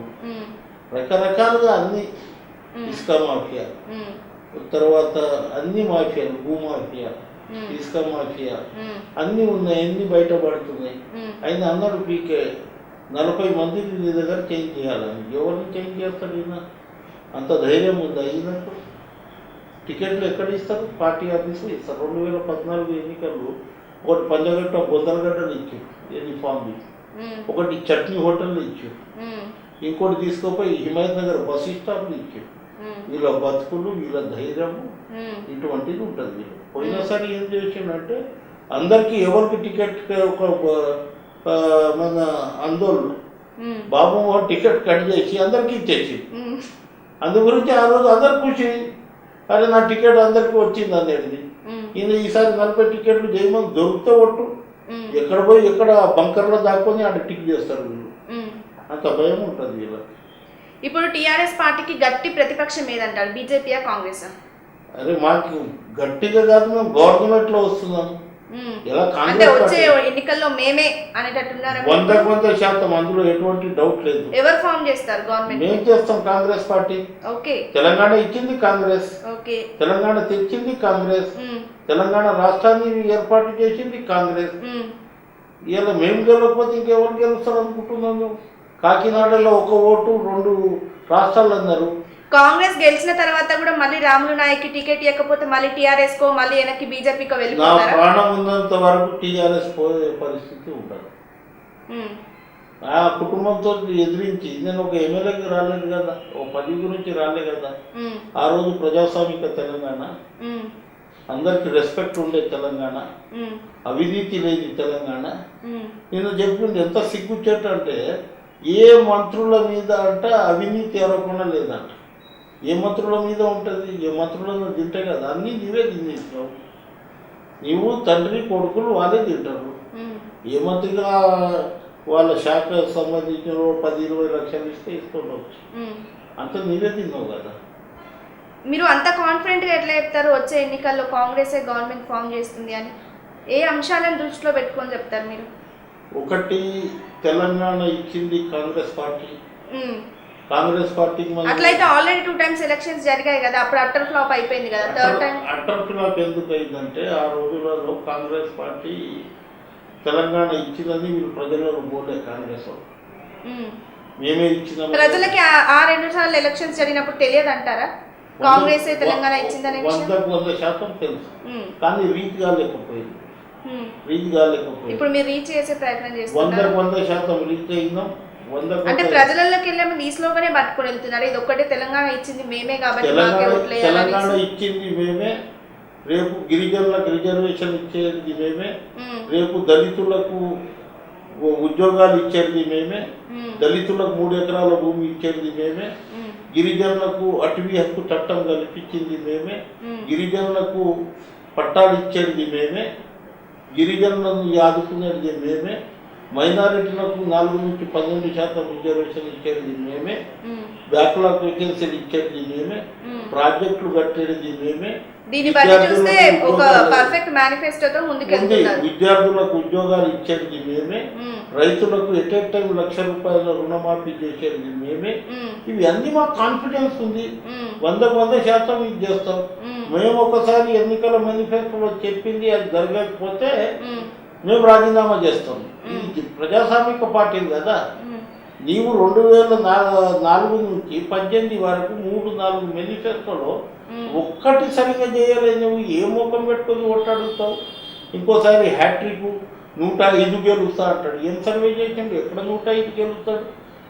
రకరకాలుగా అన్ని ఇసుక మాఫియా, తర్వాత అన్ని మాఫియాలు, భూమాఫియా, ఇసుక మాఫియా అన్నీ ఉన్నాయి, అన్ని బయటపడుతున్నాయి. ఆయన అన్నాడు పీకే 40 మందిని నీ దగ్గర చేంజ్ చేయాలని. ఎవరిని చేంజ్ చేస్తాడు ఈయన? అంత ధైర్యం ఉందా ఈయనకు? టికెట్లు ఎక్కడ ఇస్తారు? పార్టీ ఆఫీసులు ఇస్తారు. 2014 ఎన్నికల్లో ఒకటి పంజగట్ట బొద్దలగడ్డలు ఇచ్చారు యూనిఫామ్ ఇచ్చి, ఒకటి చట్నీ హోటళ్ళు ఇచ్చారు, ఇంకోటి తీసుకుపోయి హిమాయత్ నగర్ బస్ స్టాప్లు ఇచ్చారు. వీళ్ళ బతుకులు, వీళ్ళ ధైర్యము ఇటువంటిది ఉంటుంది. వీళ్ళు పోయినసారి ఏం చేసిందంటే అందరికీ ఎవరికి టికెట్ మన ఆందోళన బాబు టికెట్ కట్ చేసి అందరికీ ఇచ్చేసి, అందు గురించి ఆ రోజు అందరు ఖుషి, అరే నా టికెట్ అందరికీ వచ్చింది అనేది. ఈయన ఈసారి 40 టికెట్లు చేయమని దొరికితే ఒట్టు ఎక్కడ పోయి ఎక్కడ బంకర్లో దాక్కొని అక్కడ టిక్ చేస్తారు వీళ్ళు. అంత భయం ఉంటుంది వీళ్ళకి. ఇప్పుడు టీఆర్ఎస్ పార్టీకి గట్టి ప్రతిపక్షం ఏదంటారు? బీజేపీయా, కాంగ్రెస్? అరే మాకు గట్టిగా కాదు, మేము గవర్నమెంట్లో వస్తున్నాం. ఎలా వచ్చే ఎన్నికల్లో మేమే అనేటట్టున్నారు. 100% అందులో ఎటువంటి డౌట్ లేదు. ఎవరు ఫామ్ చేస్తారు గవర్నమెంట్? మేము చేస్తాం, కాంగ్రెస్ పార్టీ. ఓకే, తెలంగాణ ఇచ్చింది కాంగ్రెస్, ఓకే, తెలంగాణ తెచ్చింది కాంగ్రెస్, తెలంగాణ రాష్ట్రాన్ని ఏర్పాటు చేసింది కాంగ్రెస్. ఇలా మేము గెలవకపోతే ఇంకెవరు గెలుస్తారు అనుకుంటున్నాను? కాకినాడలో 1 ఓటు 2 రాష్ట్రాలు అన్నారు. కాంగ్రెస్ గెలిచిన తర్వాత కూడా మళ్ళీ రాములు నాయక్ టికెట్ ఇవ్వకపోతే మళ్ళీ టీఆర్ఎస్ కో మళ్ళీ వెనక్కి బీజేపీకో వెళ్ళిపోతారా? నా ప్రాణం ఉన్నంత వరకు టీఆర్ఎస్ పోయే పరిస్థితి ఉండదు. ఆ కుటుంబంతో ఎదిరించి నేను ఒక ఎమ్మెల్యేకి రాలేదు కదా, ఓ 10 గురించి రాలే కదా. ఆ రోజు ప్రజాస్వామిక తెలంగాణ అందరికి రెస్పెక్ట్ ఉండే తెలంగాణ, అవినీతి లేని తెలంగాణ. నేను చెప్పింది ఎంత సిగ్గుచేట అంటే ఏ మంత్రుల మీద అంట అవినీతి ఆరోపణ లేదంట. ఏ మంత్రుల మీద ఉంటుంది? ఏ మంత్రులను తింటే కదా, అన్నీ నీవే తినేసినావు. నీవు తండ్రి కొడుకులు వాళ్ళే తింటారు. ఏ మంత్రిగా వాళ్ళ శాఖకు సంబంధించిన 10-20 లక్షలు ఇస్తే ఇస్తుండవచ్చు, అంత నీవే తిన్నావు కదా. మీరు అంత కాన్ఫిడెంట్గా ఎట్లా చెప్తారు వచ్చే ఎన్నికల్లో కాంగ్రెసే గవర్నమెంట్ ఫామ్ చేస్తుంది అని? ఏ అంశాలను దృష్టిలో పెట్టుకొని చెప్తారు మీరు? ఒకటి, తెలంగాణ ఇచ్చింది కాంగ్రెస్ పార్టీ. కాంగ్రెస్ పార్టీకి అట్లయితే ఆల్రెడీ 2 times ఎలక్షన్స్ జరిగాయి కదా, అప్పుడు అట్టర్ ఫ్లాప్ అయిపోయింది కదా. థర్డ్ టైం అట్టర్ ఫ్లాప్ ఎందుకు అయిందంటే ఆ రోజులలో కాంగ్రెస్ పార్టీ తెలంగాణ ఇచ్చిందని వీళ్ళు ప్రజలలో పోలే. కాంగ్రెస్ మేమే ఇచ్చిన ప్రజలకి ఆ 2 సార్లు ఎలక్షన్స్ జరిగినప్పుడు తెలియదు అంటారా కాంగ్రెస్ తెలంగాణ ఇచ్చిందని? 100% తెలుసు, కానీ రీచ్ కాలేకపోయింది. ఇప్పుడు మీరు రీచ్ చేసే ప్రయత్నం చేస్తున్నారు. 100% రీచ్ అయినాం. అంటే ప్రజలలోకి వెళ్ళే ముందు ఈ స్లోగానే పట్టుకొని వెళ్తున్నారు, ఇది ఒక్కటే తెలంగాణ ఇచ్చింది మేమే కాబట్టి తెలంగాణ ఇచ్చింది మేమే, రేపు గిరిజనులకు రిజర్వేషన్ ఇచ్చేది మేమే, రేపు దళితులకు ఉద్యోగాలు ఇచ్చేది మేమే, దళితులకు 3 ఎకరాల భూమి ఇచ్చేది మేమే, గిరిజనులకు అటవీ హక్కు చట్టం కల్పించింది మేమే, గిరిజనులకు పట్టాలు ఇచ్చేది మేమే, గిరిజనులను ఆదుకునేది మేమే, మైనారిటీలకు 4 నుంచి 12% రిజర్వేషన్ ఇచ్చేది మేమే, బ్యాక్లాగ్ వేకెన్సీలు ఇచ్చేది మేమే, ప్రాజెక్టులు కట్టేది మేమే. దీన్ని బట్టి చూస్తే ఒక పర్ఫెక్ట్ మేనిఫెస్టోతో ముందుకెళ్తున్నారు. విద్యార్థులకు ఉద్యోగాలు ఇచ్చేది మేమే, రైతులకు ఎట్ ఏ టైం ₹1,00,000 రుణమాఫీ చేసేది మేమే. ఇవి అన్ని మాకు కాన్ఫిడెన్స్ ఉంది, 100% ఇది చేస్తాం. మేము ఒకసారి ఎన్నికల మేనిఫెస్టోలో చెప్పింది అది జరగకపోతే మేము రాజీనామా చేస్తాం. ఇది ప్రజాస్వామిక పార్టీ కదా. నీవు 2004 నుంచి 18 వరకు 3-4 మేనిఫెస్టోలో ఒక్కటి సరిగ్గా చేయలేదు. నువ్వు ఏ ముఖం పెట్టుకొని ఓట్లాడుతావు? ఇంకోసారి హ్యాట్రిక్ 105 గెలుస్తా అంటాడు. ఏం సర్వే చేసిండు? ఎక్కడ 105 గెలుస్తాడు?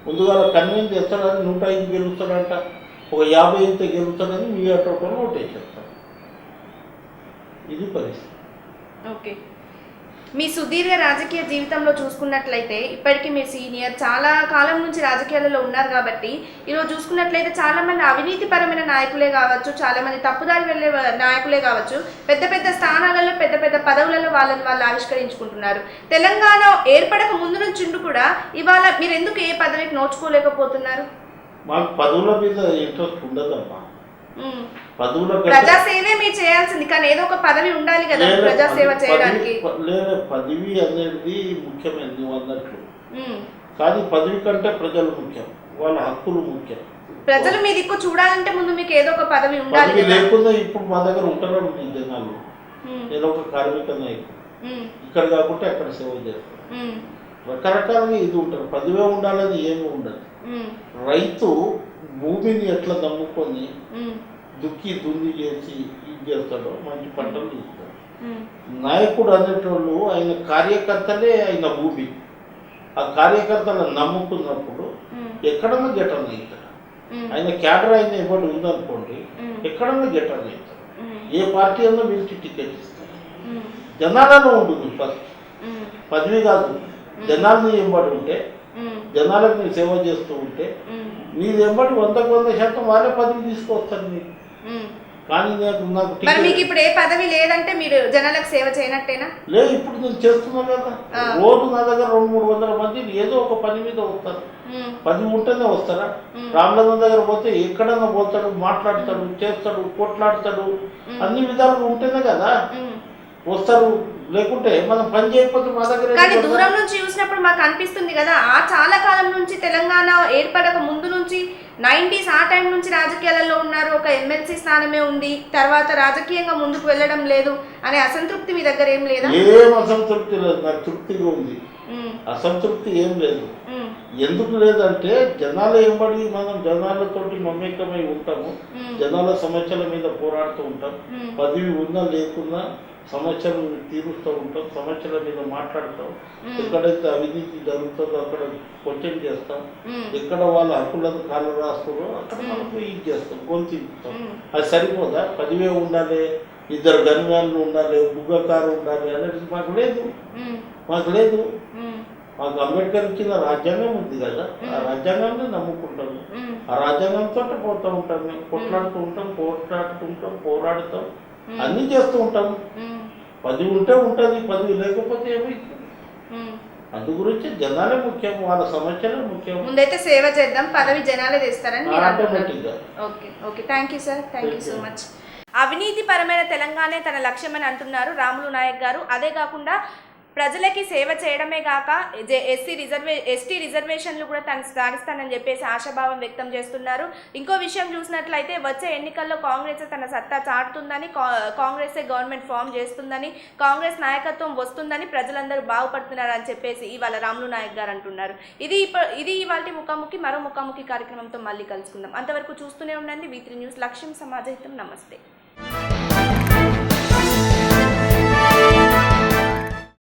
ముందుగా కన్విన్స్ చేస్తాడని 105 గెలుస్తాడంట, ఒక 50 గెలుస్తాడని మీ అటోటో ఓటేసేస్తాడు. ఇది పరిస్థితి. ఓకే, మీ సుదీర్ఘ రాజకీయ జీవితంలో చూసుకున్నట్లయితే ఇప్పటికీ మీరు సీనియర్, చాలా కాలం నుంచి రాజకీయాలలో ఉన్నారు కాబట్టి ఈరోజు చూసుకున్నట్లయితే చాలామంది అవినీతిపరమైన నాయకులే కావచ్చు, చాలామంది తప్పుదారి వెళ్ళే నాయకులే కావచ్చు, పెద్ద పెద్ద స్థానాలలో పెద్ద పెద్ద పదవులలో వాళ్ళు ఆవిష్కరించుకుంటున్నారు. తెలంగాణ ఏర్పడక ముందు నుంచి కూడా ఇవాళ మీరు ఎందుకు ఏ పదవికి నోచుకోలేకపోతున్నారు? మాకు పదవుల మీద ఇంట్రెస్ట్ ఉండదమ్మా. ప్రజాసేవే మీరు చేయాల్సింది, కానీ ఏదో ఒక పదవి ఉండాలి కదా ప్రజాసేవ చేయడానికి. లేదా పదవి అనేది ముఖ్యమైనది అన్నట్లు, కానీ పదవి కంటే ప్రజలు ముఖ్యం, వాళ్ళ హక్కులు ముఖ్యం. ప్రజలు మీ దిక్కు చూడాలంటే ముందు మీకు ఏదో ఒక పదవి ఉండాలి. లేకుండా ఇప్పుడు మా దగ్గర ఉంటారు జనాలు, ఏదో ఒక కార్మిక నాయకుడు ఇక్కడ కాకుంటే అక్కడ సేవ చేస్తారు, రకరకాలుగా ఇది ఉంటారు. పదవే ఉండాలని ఏమి ఉండదు. రైతు భూమిని ఎట్లా నమ్ముకొని దుక్కి దున్ని చేసి ఇది చేస్తాడో మంచి పంటలు తీస్తాడు. నాయకుడు అనేటోళ్ళు ఆయన కార్యకర్తలే ఆయన భూమి. ఆ కార్యకర్తలను నమ్ముకున్నప్పుడు ఎక్కడన్నా గెటన్ అవుతాడు. ఆయన క్యాడర్ అయిన ఇవ్వడం ఉందనుకోండి, ఎక్కడన్నా గెటన్ అవుతాడు. ఏ పార్టీ అన్నా పిలిచి టికెట్ ఇస్తారు. జనాలలో ఉంటుంది ఫస్ట్, పదవి కాదు. జనాల్ని ఎంబడి ఉంటే, జనాలకు నీ సేవ చేస్తూ ఉంటే నీది ఎంబడి 100% వాళ్ళే పదవి తీసుకొస్తారు నీకు. కానీ నాకు మీకు ఇప్పుడు ఏ పదవి లేదంటే మీరు జనాలకు సేవ చేయనట్టేనా? లేదు, ఇప్పుడు నేను చేస్తున్నా కదా. రోజు నా దగ్గర 200-300 మంది ఏదో ఒక పని మీద వస్తారు. పదవి ఉంటేనే వస్తారా? రామలింగం దగ్గర పోతే ఎక్కడన్నా పోతాడు, మాట్లాడతాడు, చేస్తాడు, కొట్లాడతాడు, అన్ని విధాలుగా ఉంటేనే కదా వస్తారు. లేకుంటే మనం పని చేయకపోతే మా దగ్గర. కానీ దూరం నుంచి చూసినప్పుడు మాకు అనిపిస్తుంది కదా, ఆ చాలా కాలం నుంచి తెలంగాణ ఏర్పడక ముందు నుంచి 90s ఆ టైం నుంచి రాజకీయాలలో ఉన్నారు, ఒక ఎమ్మెల్సీ స్థానమే ఉంది, తర్వాత రాజకీయంగా ముందుకు వెళ్ళడం లేదు అనే అసంతృప్తి మీ దగ్గర ఏం లేదా? ఏం అసంతృప్తి లేదు, నాకు తృప్తిగా ఉంది. అసంతృప్తి ఏం లేదు. ఎందుకు లేదంటే జనాలు ఏంబడి మనం జనాలతోటి మమేకమై ఉంటాము, జనాల సమస్యల మీద పోరాడుతూ ఉంటాం. పదవి ఉన్నా లేకున్నా సమస్యలు తీరుస్తూ ఉంటాం, సమస్యల మీద మాట్లాడతాం. ఎక్కడైతే అవినీతి జరుగుతుందో అక్కడ క్వశ్చన్ చేస్తాం, ఎక్కడ వాళ్ళ హక్కులను కాళ్ళు రాస్తారో అక్కడ మనకు ఇది చేస్తాం, గొంతిస్తాం. అది సరిపోదా? పదివే ఉండాలి, 2 గన్మ్యాన్లు ఉండాలి, బుగ్గకారు ఉండాలి అనేది మాకు లేదు. మాకు అంబేద్కర్ ఇచ్చిన రాజ్యాంగం ఉంది కదా, ఆ రాజ్యాంగాన్ని నమ్ముకుంటాము. ఆ రాజ్యాంగంతో పోతూ ఉంటాం, మేము కొట్లాడుతూ ఉంటాం, పోరాడుతాం, అన్నీ చేస్తూ ఉంటాం. పదవి ఉంటే ఉంటుంది, పదవి లేకపోతే ఏమైతుంది. అందు గురించి జనాలే ముఖ్యం, వాళ్ళ సమస్యలే ముఖ్యం. ముందైతే సేవ చేద్దాం, పదవి జనాలే తెస్తారని మీరు అంటున్నారు. ఆటోమేటిక్గా. Okay thank you sir, thank you so much. అవినీతిపరమైన తెలంగాణే తన లక్ష్యమని అంటున్నారు రాములు నాయక్ గారు. అదే కాకుండా ప్రజలకి సేవ చేయడమే కాక ఎస్టీ రిజర్వేషన్లు కూడా తను సాధిస్తానని చెప్పేసి ఆశాభావం వ్యక్తం చేస్తున్నారు. ఇంకో విషయం చూసినట్లయితే వచ్చే ఎన్నికల్లో కాంగ్రెస్ తన సత్తా చాటుతుందని, కాంగ్రెసే గవర్నమెంట్ ఫామ్ చేస్తుందని, కాంగ్రెస్ నాయకత్వం వస్తుందని, ప్రజలందరూ బాగుపడుతున్నారు అని చెప్పేసి ఇవాళ రాములు నాయక్ గారు అంటున్నారు. ఇది ఇవాళ ముఖాముఖి. మరో ముఖాముఖి కార్యక్రమంతో మళ్ళీ కలుసుకుందాం. అంతవరకు చూస్తూనే ఉండండి V3 న్యూస్. లక్ష్యం సమాజహితం. నమస్తే.